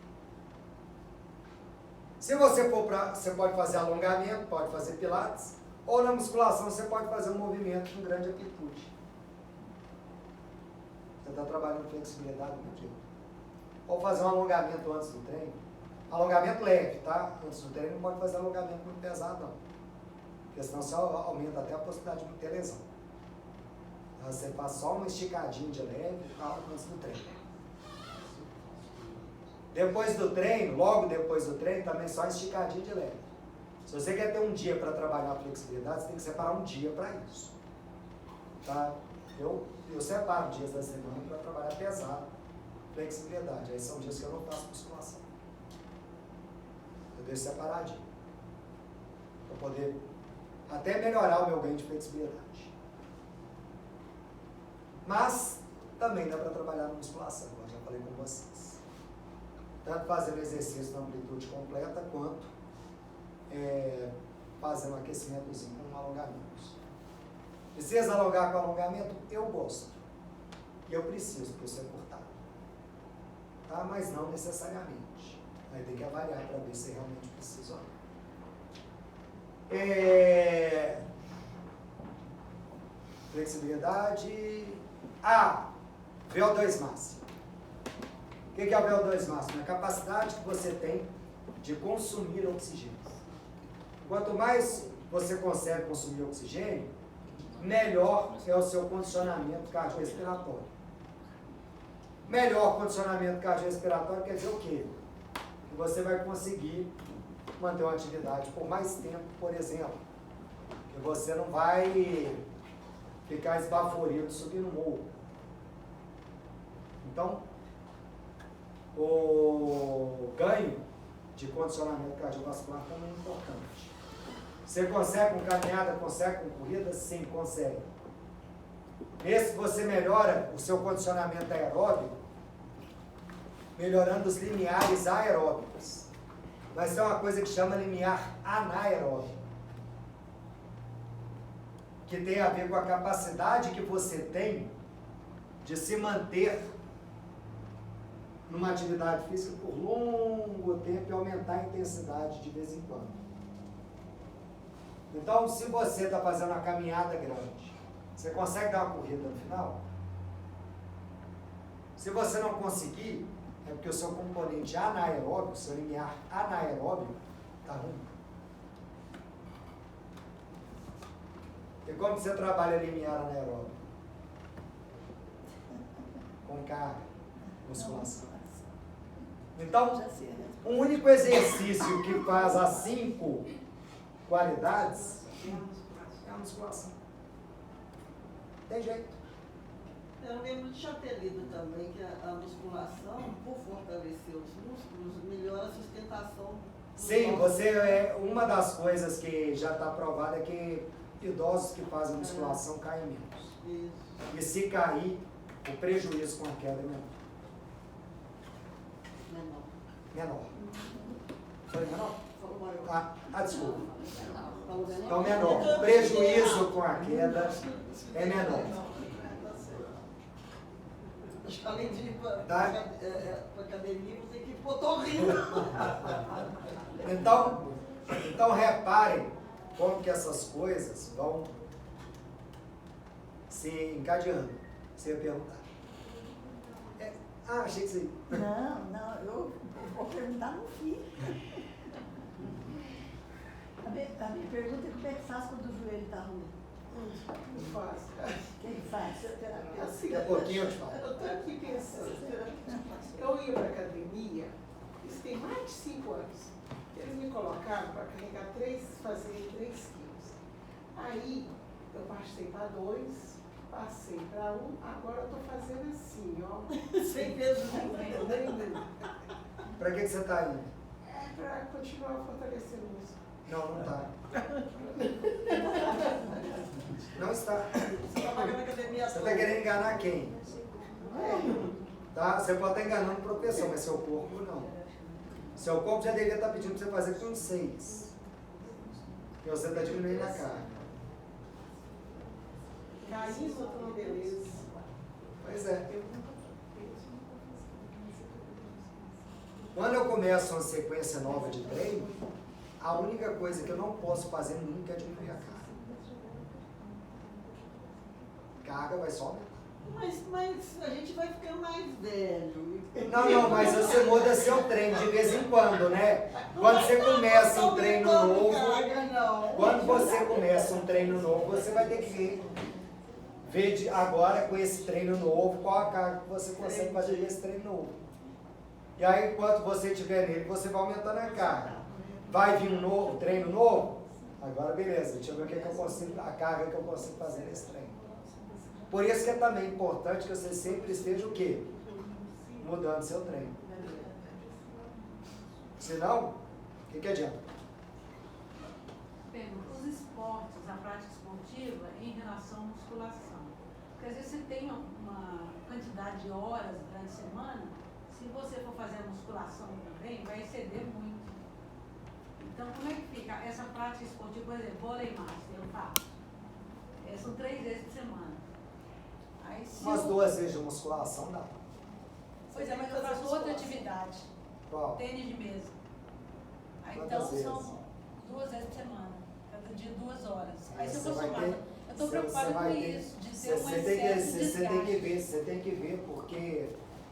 S3: Se você for você pode fazer alongamento, pode fazer pilates, ou na musculação você pode fazer um movimento com grande amplitude. Você está trabalhando flexibilidade no dia. Ou fazer um alongamento antes do treino. Alongamento leve, tá? Antes do treino não pode fazer alongamento muito pesado, não. Porque senão você aumenta até a possibilidade de ter lesão. Você faz só uma esticadinha de leve e tal, antes do treino. Depois do treino, logo depois do treino, também só esticadinha de leve. Se você quer ter um dia para trabalhar a flexibilidade, você tem que separar um dia para isso. Tá? Eu separo dias da semana para trabalhar pesado, flexibilidade. Aí são dias que eu não faço musculação. Eu deixo separadinho. Para poder até melhorar o meu ganho de flexibilidade. Mas também dá para trabalhar na musculação, como eu já falei com vocês. Tanto fazendo exercício na amplitude completa, quanto fazendo um aquecimentozinho com alongamentos. Precisa alongar com alongamento? Eu gosto. E eu preciso, porque isso é cortado. Tá? Mas não necessariamente. Aí tem que avaliar para ver se realmente precisa ou não. Flexibilidade. VO2 máximo. O que é o VO2 máximo? É a capacidade que você tem de consumir oxigênio. Quanto mais você consegue consumir oxigênio, melhor é o seu condicionamento cardiorrespiratório. Melhor condicionamento cardiorrespiratório quer dizer o quê? Que você vai conseguir manter uma atividade por mais tempo, por exemplo. Que você não vai ficar esbaforido subindo o morro. Então, o ganho de condicionamento cardiovascular também é importante. Você consegue com caminhada, consegue com corrida? Sim, consegue. Mesmo que você melhora o seu condicionamento aeróbico, melhorando os limiares aeróbicos. Vai ser uma coisa que chama limiar anaeróbico, que tem a ver com a capacidade que você tem de se manter numa atividade física por longo tempo e aumentar a intensidade de vez em quando. Então, se você está fazendo uma caminhada grande, você consegue dar uma corrida no final? Se você não conseguir, é porque o seu componente anaeróbico, seu limiar anaeróbico, está ruim. E como você trabalha limiar anaeróbico? Com carga, musculação. Então, o único exercício que faz as 5 qualidades é a musculação. Tem jeito.
S5: Eu lembro de já ter lido também que a musculação, por fortalecer os músculos, melhora a sustentação.
S3: Sim, uma das coisas que já está provada é que idosos que fazem musculação caem menos.
S5: Isso.
S3: E se cair, o prejuízo com a queda é menor. Menor. Foi menor?
S5: Falou maior.
S3: Desculpa.
S5: Falou menor?
S3: Então, menor. O prejuízo com a queda é menor.
S5: Acho que além de ir para
S3: Tá.
S5: academia, você tem que ir para o otorrino.
S3: Então reparem como que essas coisas vão se encadeando. Você ia perguntar. Achei que você ia.
S1: Não, eu vou perguntar no fim. A minha pergunta é como é que faz quando o joelho está ruim?
S2: Não faço.
S1: Quem faz?
S2: Assim,
S3: Daqui a pouquinho eu te falo.
S2: eu estou aqui pensando. Eu ia para a academia, isso tem mais de 5 anos. Eles me colocaram para carregar fazer 3 quilos. Aí eu passei para 2, passei para 1, agora eu estou fazendo assim, ó.
S5: Sem peso nenhum.
S3: Para que você está indo?
S2: Para continuar fortalecendo o músculo.
S3: Não está. Não está.
S5: Você está pagando a academia
S3: Você
S5: toda.
S3: está querendo enganar quem? Tá? Você pode estar enganando o professor, mas seu corpo não. Seu corpo já deveria estar pedindo para você fazer com 6. Porque você está diminuindo a carga.
S2: Caí, só estou uma beleza.
S3: Pois é. Quando eu começo uma sequência nova de treino, a única coisa que eu não posso fazer nunca é diminuir a carga. Carga vai só aumentar.
S5: Mas a gente vai ficando mais velho.
S3: Não, mas você muda seu treino de vez em quando, né? Quando você começa um treino novo, quando você começa um treino novo, você vai ter que Vê agora com esse treino novo, qual a carga que você consegue fazer com esse treino novo. E aí, enquanto você estiver nele, você vai aumentando a carga. Vai vir um novo, treino novo? Agora beleza, deixa eu ver o que, que eu consigo, a carga que eu consigo fazer nesse treino. Por isso que é também importante que você sempre esteja o quê? Mudando seu treino. Senão, o que adianta?
S8: Pergunta, os esportes, a prática esportiva em relação à musculação. Porque às vezes você tem uma quantidade de horas durante a semana, se você for fazer a musculação também, vai exceder muito. Então, como é que fica essa prática esportiva? Por exemplo, vôlei master, eu faço. São 3 vezes por semana. Aí, se
S3: Umas
S8: eu-
S3: 2 vezes de musculação dá.
S8: Pois é, mas eu faço outra atividade.
S3: Qual?
S8: Tênis de mesa. Aí,
S3: Quantas
S8: então
S3: vezes?
S8: são 2 vezes por semana. Cada dia 2 horas. Aí se eu
S3: Você
S8: for
S3: vai
S8: somar,
S3: ter-
S8: eu estou
S3: você
S8: preocupada com
S3: vai ter-
S8: isso, de ter
S3: Você
S8: um
S3: tem
S8: excesso de
S3: você tem que ver, porque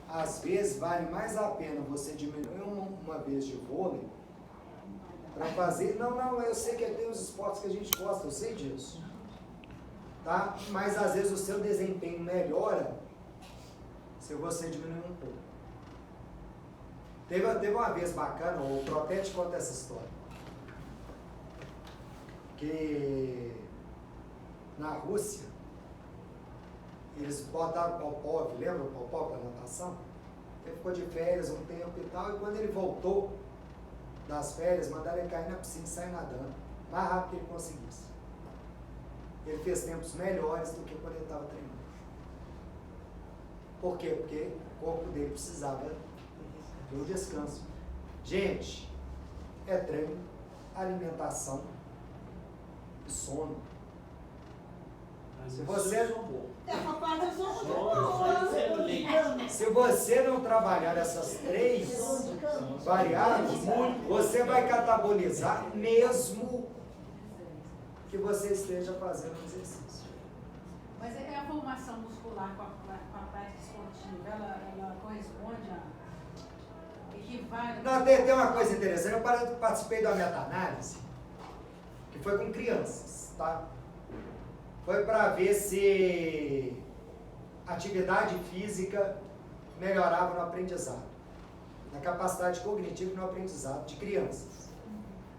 S3: às vezes vale mais a pena você diminuir uma vez de vôlei para fazer. Não, eu sei que tem os esportes que a gente gosta, eu sei disso. Tá? Mas às vezes o seu desempenho melhora se você diminuir um pouco. Teve uma vez bacana, o Protete conta essa história. Que na Rússia, eles botaram o Popov, lembra o Popov da natação? Ele ficou de férias um tempo e tal, e quando ele voltou das férias, mandaram ele cair na piscina e sair nadando, mais rápido que ele conseguisse. Ele fez tempos melhores do que quando ele estava treinando. Por quê? Porque o corpo dele precisava de um descanso. Gente, é treino, alimentação e sono. Se você,
S5: Essa parte eu sou
S7: Só excelente.
S3: se você não trabalhar essas 3 variáveis, você vai catabolizar mesmo que você esteja fazendo um exercício.
S8: Mas é a formação muscular com a prática esportiva, ela corresponde a equivale.
S3: Não, tem uma coisa interessante, eu participei de uma meta-análise, que foi com crianças, tá? Foi para ver se atividade física melhorava no aprendizado, na capacidade cognitiva e no aprendizado de crianças.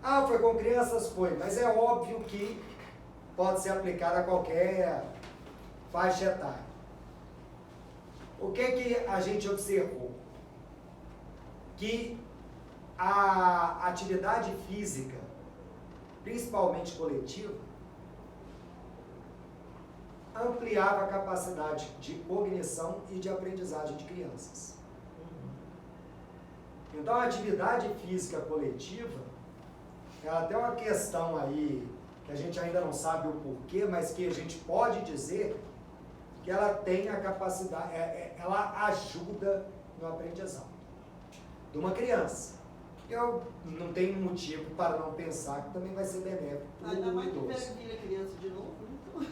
S3: Ah, foi com crianças? Foi, mas é óbvio que pode ser aplicado a qualquer faixa etária. O que a gente observou? Que a atividade física, principalmente coletiva, ampliava a capacidade de cognição e de aprendizagem de crianças. Então, a atividade física coletiva, ela tem uma questão aí, que a gente ainda não sabe o porquê, mas que a gente pode dizer que ela tem a capacidade, ela ajuda no aprendizado de uma criança. Eu não tenho motivo para não pensar que também vai ser benéfico para
S5: Ainda
S3: o
S5: mais que
S3: idoso.
S5: vira criança de novo, então.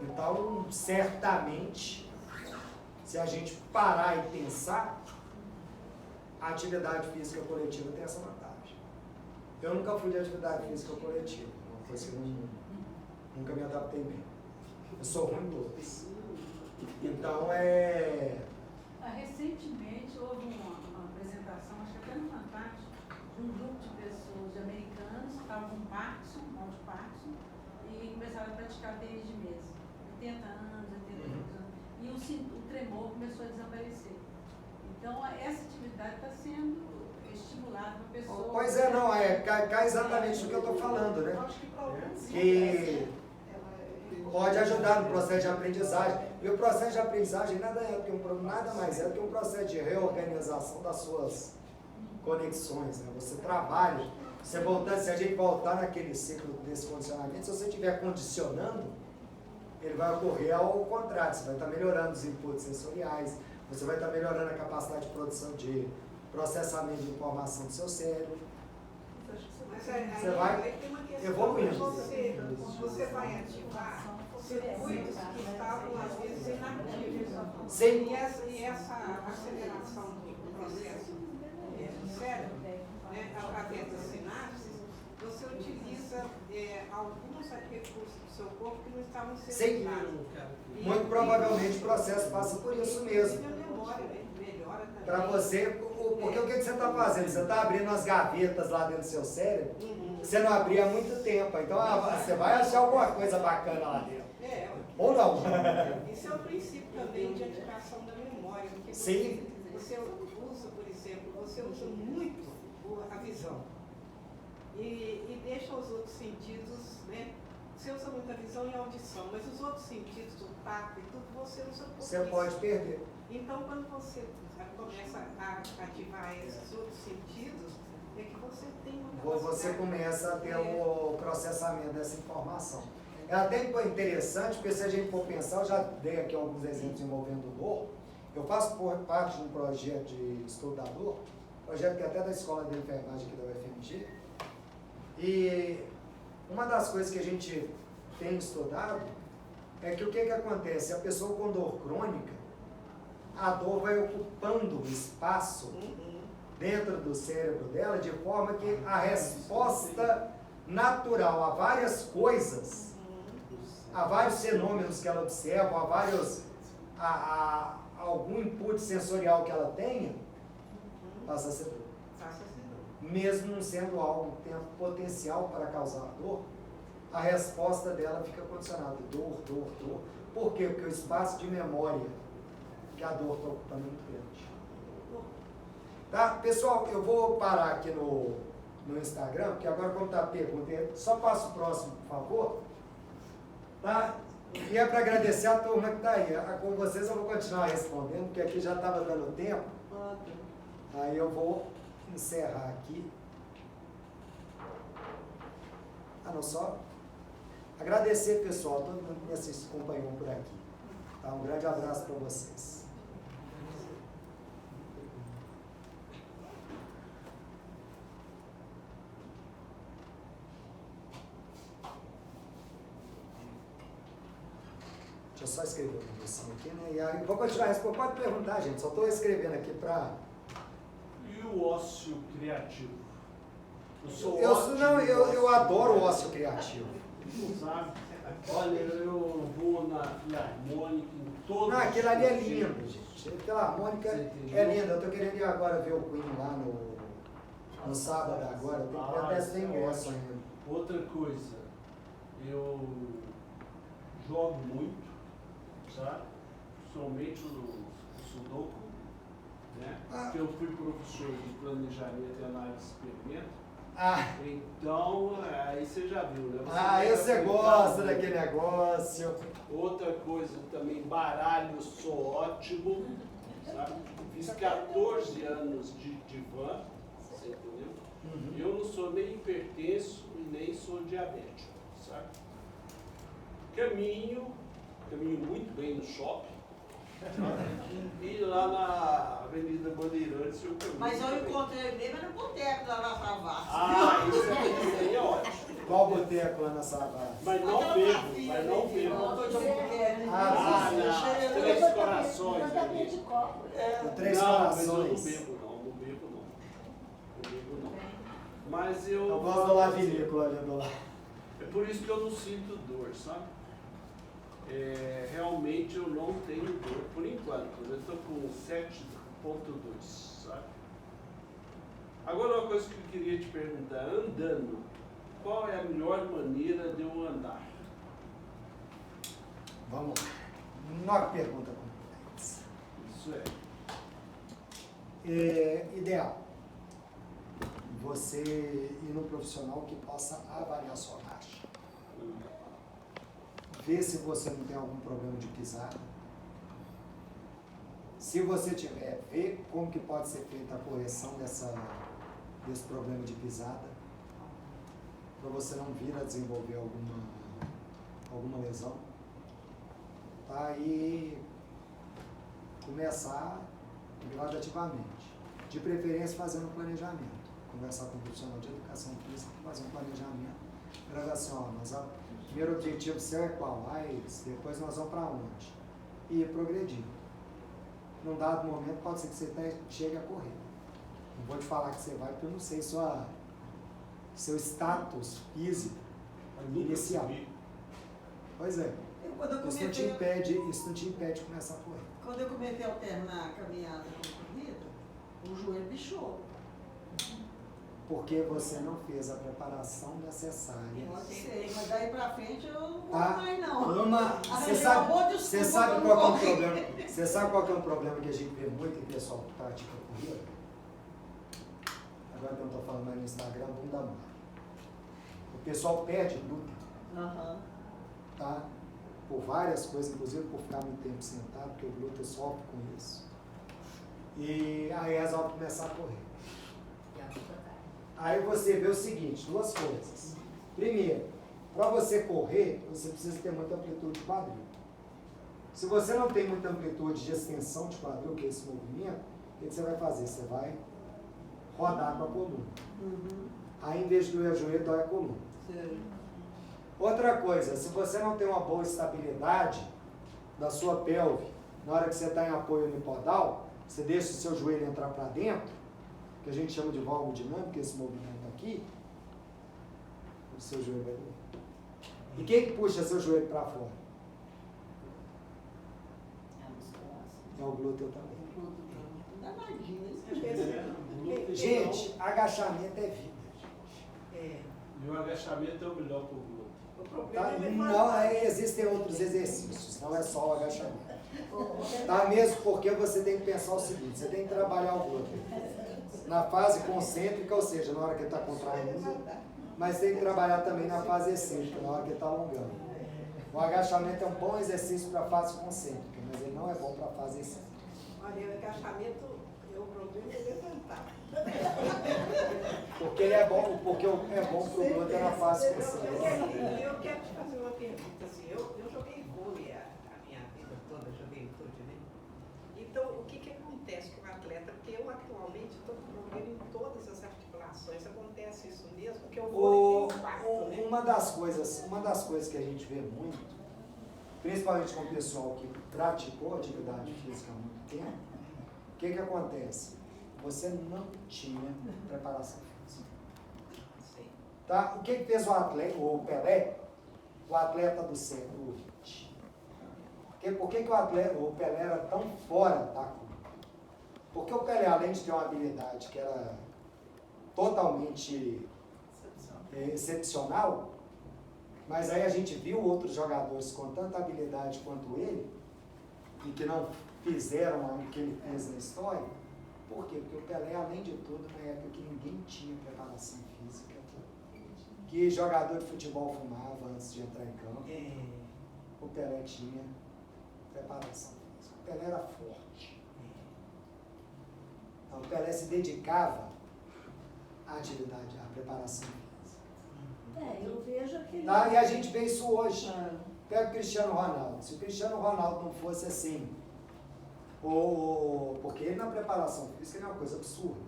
S3: Então, certamente, se a gente parar e pensar, a atividade física coletiva tem essa vantagem. Eu nunca fui de atividade física coletiva, uma coisa que eu nunca me adaptei bem. Eu sou ruim em todas. Então,
S8: Recentemente houve uma apresentação, acho que até no Fantástico, de um grupo de pessoas, de americanos, que estavam com Parkinson, mal de Parkinson, e começaram a praticar tênis de mesa. 80 anos, 82 anos. E o tremor começou a desaparecer. Então, essa atividade está sendo estimulada para a pessoa.
S3: pois é, não, cai exatamente no que eu estou falando, né?
S5: Acho que para alguns
S3: Que pode ajudar no processo de aprendizagem. E o processo de aprendizagem nada mais é do que um processo de reorganização das suas conexões, né? Você trabalha, se a gente voltar naquele ciclo desse condicionamento, se você estiver condicionando, ele vai ocorrer ao contrário, você vai estar melhorando os inputs sensoriais, você vai estar melhorando a capacidade de produção de processamento de informação do seu cérebro.
S2: Mas
S3: Você vai
S2: aí tem uma questão,
S3: evoluindo.
S2: você vai ativar circuitos que estavam às vezes inativos.
S3: Sim.
S2: E essa aceleração do processo do cérebro, né, através das sinapses, você utiliza alguns recursos do seu corpo que não estavam sendo
S3: Sim.
S2: usados.
S3: Muito provavelmente o processo passa por isso mesmo.
S2: E a memória, né? Melhora também.
S3: Para você, porque o que você está fazendo? Você está abrindo as gavetas lá dentro do seu cérebro,
S2: Uhum.
S3: que você não abria há muito tempo. Então você vai achar alguma coisa bacana lá dentro. Ou não.
S2: Isso é o princípio também de ativação da memória. Porque
S3: Sim.
S2: Você usa, por exemplo, você usa muito a visão. E deixa os outros sentidos, né? Você usa muito a visão e a audição, mas os outros sentidos, o tato e tudo, você usa pouquíssimo.
S3: Você pode perder.
S2: Então, quando você começa a ativar esses outros sentidos, é que você tem uma capacidade.
S3: Você começa a ter o processamento dessa informação. É até interessante, porque se a gente for pensar, eu já dei aqui alguns exemplos envolvendo dor. Eu faço parte de um projeto de estudo da dor, projeto que é até da Escola de Enfermagem aqui da UFMG. E uma das coisas que a gente tem estudado é que o que acontece? A pessoa com dor crônica, a dor vai ocupando espaço dentro do cérebro dela, de forma que a resposta natural a várias coisas, a vários fenômenos que ela observa, a algum input sensorial que ela tenha, passa a ser dor. Mesmo não sendo algo que tenha potencial para causar dor, a resposta dela fica condicionada. Dor, dor, dor. Por quê? Porque o espaço de memória que a dor está ocupando é muito grande. Tá? Pessoal, eu vou parar aqui no Instagram, porque agora como está a pergunta, só passa o próximo, por favor. Tá? E é para agradecer a turma que está aí. Com vocês eu vou continuar respondendo, porque aqui já estava dando tempo. Aí eu vou encerrar aqui. Não só agradecer, pessoal, todo mundo que me acompanhou por aqui. Tá? Um grande abraço para vocês. Deixa eu só escrever uma versão aqui, né? E aí, vou continuar respondendo. Pode perguntar, gente. Só estou escrevendo aqui para...
S7: E o ócio criativo?
S3: Eu adoro o ócio criativo.
S7: Sabe? Olha, eu vou na harmônica em todos.
S3: Não, aquilo ali é
S7: os
S3: lindo,
S7: jeitos.
S3: gente. Aquela harmônica
S7: Você entendeu?
S3: é linda. Eu estou querendo ir agora ver o Queen lá no sábado agora. Eu tenho que ver até se tem ingresso ainda.
S7: Outra coisa, eu jogo muito, sabe? Somente o Sudoku, né? Porque eu fui professor de planejamento e análise de experimento. Então, aí você já viu, né?
S3: Você gosta daquele negócio.
S7: Outra coisa também, baralho, sou ótimo, sabe? Fiz 14 anos de divã, você entendeu? Eu não sou nem hipertenso e nem sou diabético, sabe? Caminho muito bem no shopping. E lá na Avenida Bandeirantes eu caminho.
S5: Mas eu
S7: também.
S5: encontrei ele no boteco da La Savassi.
S7: Isso aí é ótimo.
S3: Qual boteco lá na Savassi?
S7: Mas não bebo. Três Corações.
S1: De copo.
S3: O Três
S7: Não, mas eu
S3: Corações.
S7: não bebo não. Mas eu...
S3: Eu gosto do La Vinícola ali do lado.
S7: É por isso que eu não sinto dor, sabe? Realmente eu não tenho dor, por enquanto. Eu estou com 7,2, sabe? Agora uma coisa que eu queria te perguntar, andando, qual é a melhor maneira de eu andar?
S3: Vamos lá. Uma pergunta complexa.
S7: Isso
S3: Ideal. Você ir num profissional que possa avaliar sua marcha. Ver se você não tem algum problema de pisada. Se você tiver, ver como que pode ser feita a correção desse problema de pisada, para você não vir a desenvolver alguma lesão. Tá? E começar gradativamente. De preferência fazendo um planejamento. Conversar com um profissional de educação física, fazer um planejamento. Gradação, o primeiro objetivo seu é qual? Depois nós vamos para onde? E ir progredindo. Num dado momento pode ser que você até chegue a correr. Não vou te falar que você vai, porque eu não sei seu status físico
S7: Mas nunca
S3: inicial.
S7: subi.
S3: Pois é.
S5: Quando eu
S3: Isso não te impede de começar a correr.
S5: Quando eu comecei a alternar a caminhada com a corrida, o joelho bichou.
S3: Porque você não fez a preparação necessária.
S5: Pode ser, mas daí pra frente eu não vou
S3: Tá?
S5: mais não.
S3: Você
S5: Arranjei uma boa desculpa
S3: você sabe
S5: pra não
S3: qual que é o
S5: correr.
S3: problema? Você sabe qual que é um problema que a gente vê muito em pessoal que pratica corrida? Agora que eu não estou falando mais no Instagram, bunda mole. O pessoal perde glúten,
S5: Aham.
S3: tá? Por várias coisas, inclusive por ficar muito tempo sentado, porque o glúten sofre com isso. E aí resolve começar a correr. Aí você vê o seguinte, duas coisas. Primeiro, para você correr, você precisa ter muita amplitude de quadril. Se você não tem muita amplitude de extensão de quadril, que é esse movimento, o que você vai fazer? Você vai rodar com a coluna.
S5: Uhum.
S3: Aí, em vez de doer o joelho, dói a coluna.
S5: Sei.
S3: Outra coisa, se você não tem uma boa estabilidade da sua pelve, na hora que você está em apoio unipodal, você deixa o seu joelho entrar para dentro, que a gente chama de válvula dinâmica, esse movimento aqui, o seu joelho vai doer. E quem que puxa seu joelho para fora? É o glúteo também.
S5: Danadinho.
S3: Gente, agachamento é vida.
S2: É,
S7: E o agachamento é o melhor pro glúteo.
S2: o problema
S3: Tá?
S2: é
S3: Não,
S2: levantar.
S3: existem outros exercícios, não é só o agachamento. Tá? Mesmo porque você tem que pensar o seguinte, você tem que trabalhar o glúteo na fase concêntrica, ou seja, na hora que ele está contraindo, mas tem que trabalhar também na fase excêntrica, na hora que ele está alongando. O agachamento é um bom exercício para a fase concêntrica, mas ele não é bom para a fase excêntrica.
S2: Olha, o agachamento, o problema é levantar.
S3: Porque ele é bom, porque é bom para o glúteo na fase concêntrica.
S2: Eu quero te fazer uma pergunta, assim, eu joguei vôlei a minha vida toda, juventude, né? Então, o que acontece com o atleta? Porque eu atualmente estou com problema em todas as articulações, acontece isso mesmo, porque o vôlei tem impacto, né?
S3: Uma das coisas que a gente vê muito, principalmente com o pessoal que praticou atividade física há muito tempo, o que acontece? Você não tinha preparação física.
S2: Sim.
S3: Tá? O que fez o atleta, o Pelé, o atleta do século XX? Por que o Pelé era tão fora da curva? Porque o Pelé, além de ter uma habilidade que era totalmente excepcional, mas aí a gente viu outros jogadores com tanta habilidade quanto ele, e que não fizeram o que ele fez na história. Por quê? Porque o Pelé, além de tudo, na época que ninguém tinha preparação física, que jogador de futebol fumava antes de entrar em campo, o Pelé tinha preparação física. O Pelé era forte. Então, o Pelé se dedicava à atividade, à preparação física.
S1: Eu vejo aquele.
S3: Tá? E a gente vê isso hoje. Pega o Cristiano Ronaldo. Se o Cristiano Ronaldo não fosse assim, porque ele na preparação física é uma coisa absurda.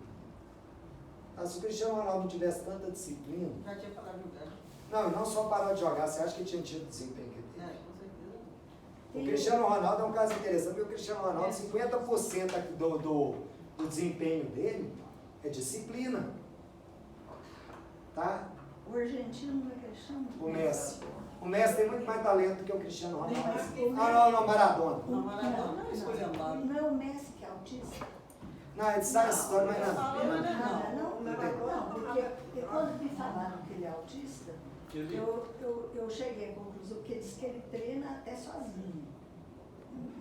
S3: Tá? Se o Cristiano Ronaldo não tivesse tanta disciplina,
S5: Já tinha falado a verdade.
S3: não, e não só parar de jogar, você acha que ele tinha tido o desempenho que ele teve?
S5: Com certeza.
S3: O Cristiano Ronaldo é um caso interessante, porque o Cristiano Ronaldo, 50% aqui do desempenho dele é disciplina. Tá?
S1: O argentino, como é que ele chama?
S3: O Messi. O Messi tem muito mais talento do que o Cristiano Ronaldo.
S1: Neymar.
S3: Não, Maradona.
S5: Não, Maradona, esculhambado.
S1: Não é o Messi que é autista?
S3: Não, ele sabe essa história, mas
S1: Não,
S2: Não.
S1: porque quando me falaram que ele é autista,
S7: Ele-
S1: eu cheguei à conclusão que ele diz que ele treina até sozinho.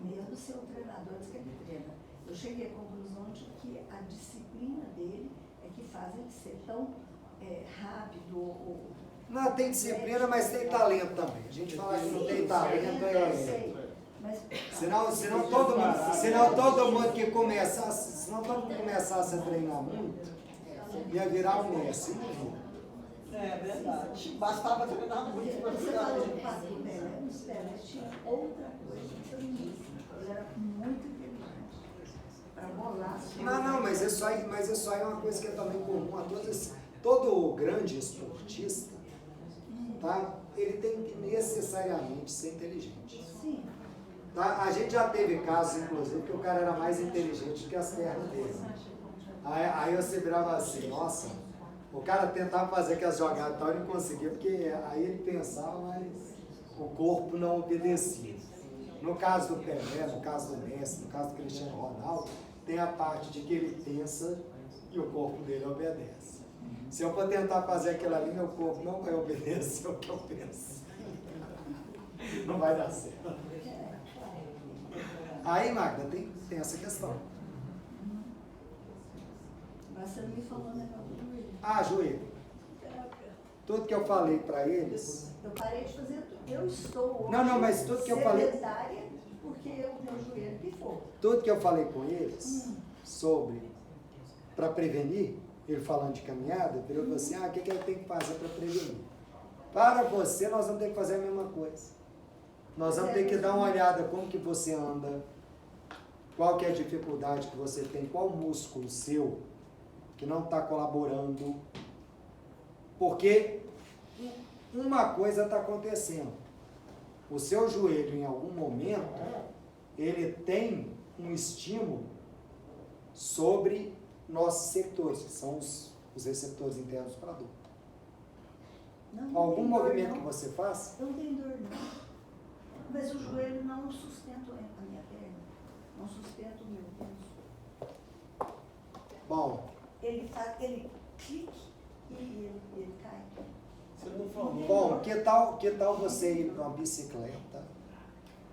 S1: Mesmo seu treinador diz que ele treina. Eu cheguei à conclusão de que a disciplina dele é que faz ele ser tão rápido.
S3: Não, tem disciplina, mas tem talento também. A gente fala que não tem talento,
S1: Mas
S3: senão todo mundo que começasse a treinar muito, ia virar um Messi.
S5: É verdade. Bastava treinar muito para
S1: você
S5: ficar
S1: falou
S5: bem.
S1: do Pato Pelé, o Pelé tinha outra coisa que eu não disse. Ele era muito inteligente. Para bolar as coisas.
S3: Não, mas isso aí é uma coisa que é também comum a todos. Todo grande esportista, tá? Ele tem que necessariamente ser inteligente.
S1: Sim.
S3: Tá? A gente já teve casos, inclusive, que o cara era mais inteligente do que as pernas dele. Aí você virava assim, nossa, O cara tentava fazer aquelas jogadas e tal, ele não conseguia, porque aí ele pensava, mas o corpo não obedecia. No caso do Pelé, no caso do Messi, no caso do Cristiano Ronaldo, tem a parte de que ele pensa e o corpo dele obedece. Se eu for tentar fazer aquilo ali, meu corpo não vai obedecer o que eu penso. Não vai dar certo. Aí, Magda, tem essa questão.
S1: Mas você não me falou negócio do joelho.
S3: Ah, joelho. Tudo que eu falei para eles...
S1: Eu parei de fazer tudo. Eu estou hoje
S3: Não, mas tudo que eu falei...
S1: sedentária porque o meu joelho pifou.
S3: Tudo que eu falei com eles sobre, para prevenir, ele falando de caminhada, ele falou assim, o que ele tem que fazer para prevenir? Para você, nós vamos ter que fazer a mesma coisa. Nós vamos ter que dar uma olhada como que você anda, qual que é a dificuldade que você tem, qual músculo seu que não está colaborando, porque uma coisa está acontecendo. O seu joelho, em algum momento, ele tem um estímulo sobre nossos receptores, que são os receptores internos para dor.
S1: Não
S3: Algum
S1: tem dor,
S3: movimento
S1: não.
S3: que você faz,
S1: Não tem dor, não. Mas o joelho não sustenta a minha perna, não sustenta o meu peso.
S3: bom,
S1: Ele clique e ele cai.
S7: Você não falou.
S3: bom, que tal você ir para uma bicicleta?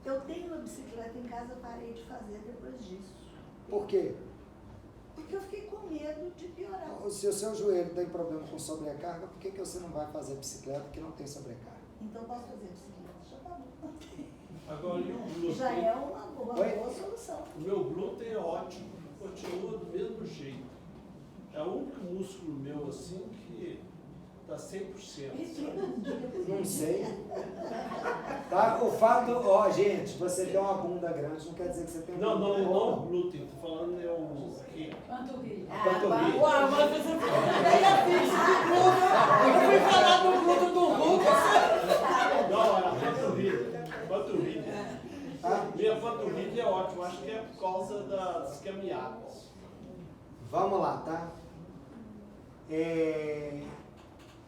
S1: Eu tenho uma bicicleta em casa, parei de fazer depois disso.
S3: Por quê?
S1: Porque eu fiquei com medo de piorar.
S3: Se o seu joelho tem problema com sobrecarga, por que você não vai fazer bicicleta que não tem sobrecarga?
S1: Então posso fazer bicicleta, já tá bom.
S7: Agora, e o glúten?
S1: Já é uma boa
S3: Oi?
S1: solução.
S7: O meu glúten é ótimo, continua do mesmo jeito. É o único músculo meu assim que está 100%.
S3: Não sei. Tá? O fato, ó, gente, você tem uma bunda grande, não quer dizer que você tem
S7: Não,
S3: bunda
S7: não, não,
S3: grande.
S7: glúten, tô falando é o quê?
S8: Panturrilha.
S3: Panturrilha.
S5: Uau, mas você nem assiste de glúten. Eu fui falar do glúten do Hulk.
S7: Não, era panturrilha. Panturrilha.
S3: Tá?
S7: Minha panturrilha é ótima, acho que é por causa das caminhadas.
S3: Vamos lá, tá?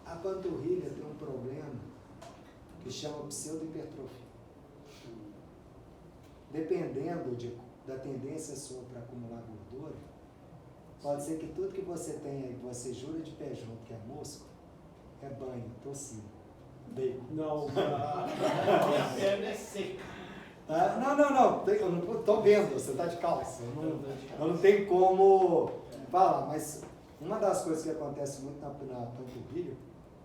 S3: A panturrilha tem um problema que chama pseudohipertrofia. Dependendo da tendência sua para acumular gordura, pode ser que tudo que você tem aí, você jura de pé junto que é músculo, é banho, tossina, bacon.
S7: Não, a minha perna é seca.
S3: Ah, não, eu não tô vendo, você tá de calça, eu não tenho como falar, mas uma das coisas que acontece muito na panturrilha,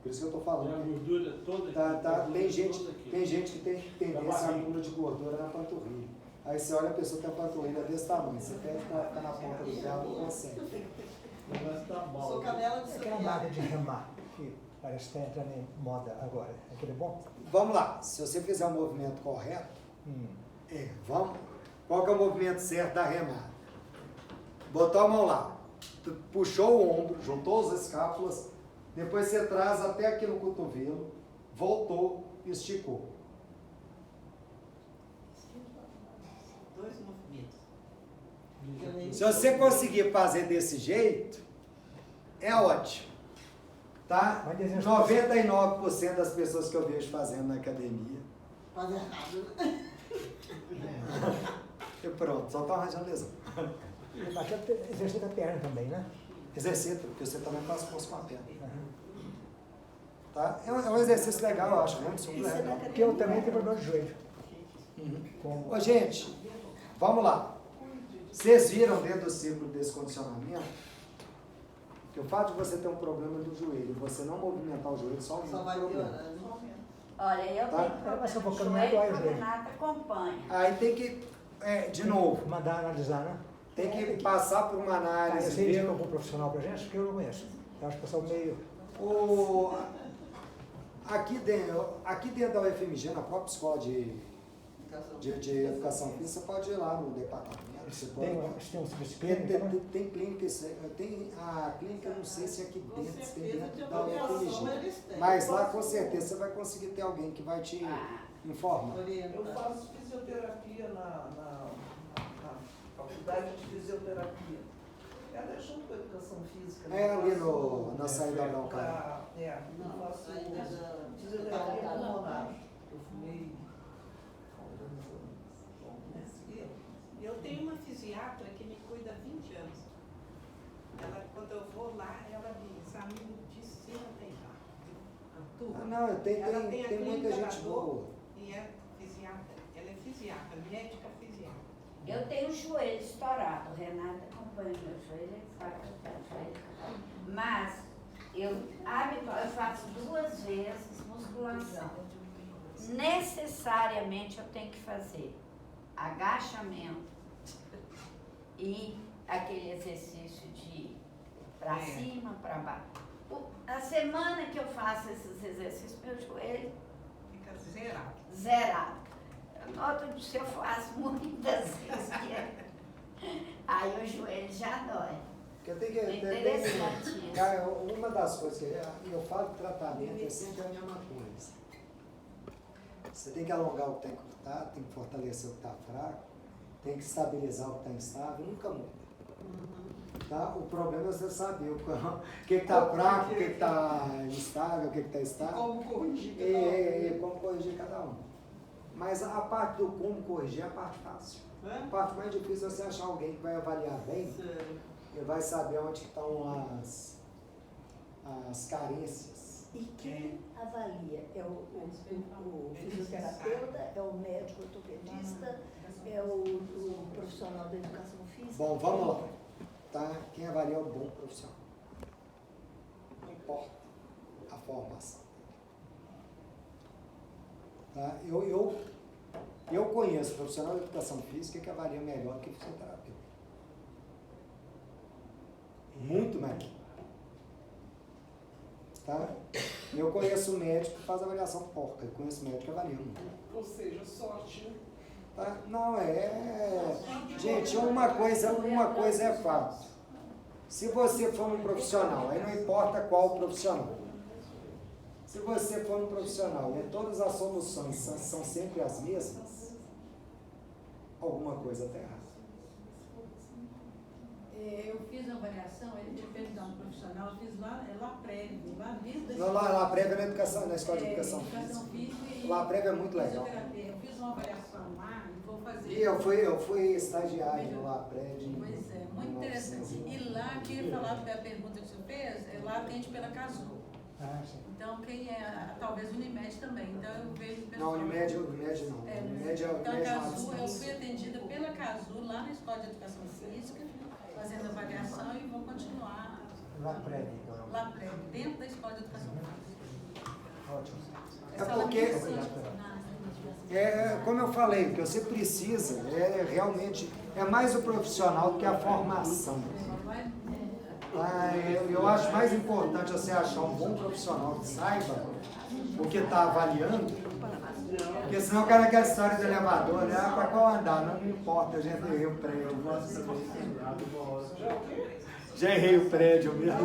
S3: por isso que eu tô
S7: Minha
S3: falando,
S7: gordura toda aqui.
S3: tá, tem gente
S7: toda aqui.
S3: que tem tendência a acúmulo de gordura na panturrilha. Aí você olha a pessoa que tem a panturrilha desse tamanho, você pede para ficar na ponta do pé, ela não consegue.
S7: O negócio tá mal.
S5: Sou canela de
S9: Aquela máquina de remar, que parece que está entrando em moda agora. Aquele é bom?
S3: Vamos lá, se você fizer o movimento correto, vamos. Qual que é o movimento certo da remada? Botou a mão lá, puxou o ombro, juntou as escápulas, depois você traz até aqui no cotovelo, voltou e esticou.
S6: Dois movimentos.
S3: Se você conseguir fazer desse jeito, é ótimo. Tá? 99% das pessoas que eu vejo fazendo na academia.
S5: Fazer errado, né?
S3: E pronto, só tá arranjando lesão.
S9: Aquele exercício da perna também, né?
S3: Exercita, porque você também faz força com a perna. Tá? É um exercício legal, eu acho, né? Super legal.
S9: Porque eu também tenho problema de joelho.
S3: Ô, gente, vamos lá. Vocês viram dentro do ciclo desse condicionamento que o fato de você ter um problema do joelho e você não movimentar o joelho só aumenta
S5: Só vai
S3: o problema.
S5: piorando.
S6: Olha, eu
S3: Tá.
S6: tenho
S9: Mas se eu
S6: problema
S9: for
S6: de
S9: caminhar,
S6: joelho,
S9: dói o
S6: porque
S9: joelho.
S6: Renata acompanha.
S3: Aí tem que, de novo,
S9: Mandar analisar, né?
S3: tem que passar por uma
S9: Tá,
S3: análise.
S9: você indica
S3: ver
S9: algum profissional pra gente? Porque eu não conheço. Eu acho que eu sou meio...
S3: aqui dentro da UFMG, na própria escola de educação física, você pode ir lá no departamento. Você pode,
S9: Tem um serviço clínico, né?
S3: tem clínica, tem a clínica, eu não sei se é aqui
S5: Com
S3: dentro, se tem
S5: certeza,
S3: dentro
S5: de
S3: da
S5: avaliação
S3: UFMG.
S5: eles têm.
S3: Mas lá com certeza você vai conseguir ter alguém que vai te informar.
S5: Orientar.
S10: Eu faço fisioterapia na faculdade de fisioterapia. Ela é junto com a educação
S1: educação física.
S3: É
S1: não
S3: ali
S1: faço-
S3: na saída da Alcântara.
S1: não faço
S5: Ainda da-
S1: fisioterapia pulmonar. Eu fumei alguns anos.
S2: Eu tenho uma fisiatra que me cuida há 20 anos. Ela, quando eu vou lá, ela me examina de cima até embaixo.
S3: Ah, não, tem
S2: Ela a
S3: muita
S2: clínica da
S3: gente
S2: dor
S3: boa.
S2: E é fisiatra. Ela é fisiatra, médica fisiatra.
S6: Eu tenho o joelho estourado, Renata acompanha meu joelho, ele sabe que eu tenho o joelho. Mas eu faço 2 vezes musculação. Necessariamente eu tenho que fazer agachamento e aquele exercício de ir para cima, para baixo. A semana que eu faço esses exercícios, meu joelho
S2: Fica zerado.
S6: zerado. Eu noto que se eu faço muitas vezes, aí o joelho já dói.
S3: Porque tem que.
S6: É interessante isso.
S3: Cara, uma das coisas que eu falo de tratamento é sempre a mesma coisa. Você tem que alongar o que está encurtado, tem que fortalecer o que está fraco, tem que estabilizar o que está instável, nunca muda. Tá? O problema é você saber o que está fraco, o que está instável, o que está estável.
S1: Como corrigir cada
S3: E como corrigir cada um. Mas a parte do como corrigir é a parte fácil. A parte mais difícil é você achar alguém que vai avaliar bem e vai saber onde estão as carências.
S1: E quem avalia? É o fisioterapeuta, é o médico ortopedista, é o profissional da educação física?
S3: Bom, vamos lá. Tá? Quem avalia é o bom profissional. Não importa a formação. Tá? Eu conheço profissional de educação física que avalia melhor que fisioterapeuta. Muito melhor. Tá? Eu conheço médico que faz avaliação porca. Eu conheço médico que avalia muito.
S1: Ou seja, sorte, né?
S3: Tá? Não, gente, uma coisa é fato. Se você for um profissional, aí não importa qual profissional. Se você for um profissional e todas as soluções são sempre as mesmas, alguma coisa está errada.
S8: Eu fiz uma avaliação, ele tinha feito um profissional, eu fiz lá prévio, lá desde
S3: Não, lá prévia na educação, na escola de educação
S8: física.
S3: física. Lá prévia é muito legal.
S8: Eu fiz uma avaliação lá e vou fazer.
S3: E eu fui estagiário no lá prévio.
S8: Pois é, muito interessante. E lá, quem falar da pergunta que você fez, lá atende pela Casu. Então, quem é, talvez o Unimed também. Então, eu vejo pessoas.
S3: Não, Unimed não. Unimed
S8: Então, a Casu, eu
S3: distância.
S8: fui atendida pela Casu lá na Escola de Educação Física, fazendo avaliação e vou continuar
S9: Lá prévio, então.
S8: lá prévio, dentro da Escola de Educação Física.
S9: Ótimo.
S3: É porque, como eu falei, o que você precisa realmente é mais o profissional do que a formação. Eu acho mais importante você achar um bom profissional que saiba o que está avaliando, porque senão o cara quer a história do elevador, né? Para qual andar? Não me importa, eu já errei o prédio. Já errei o prédio mesmo.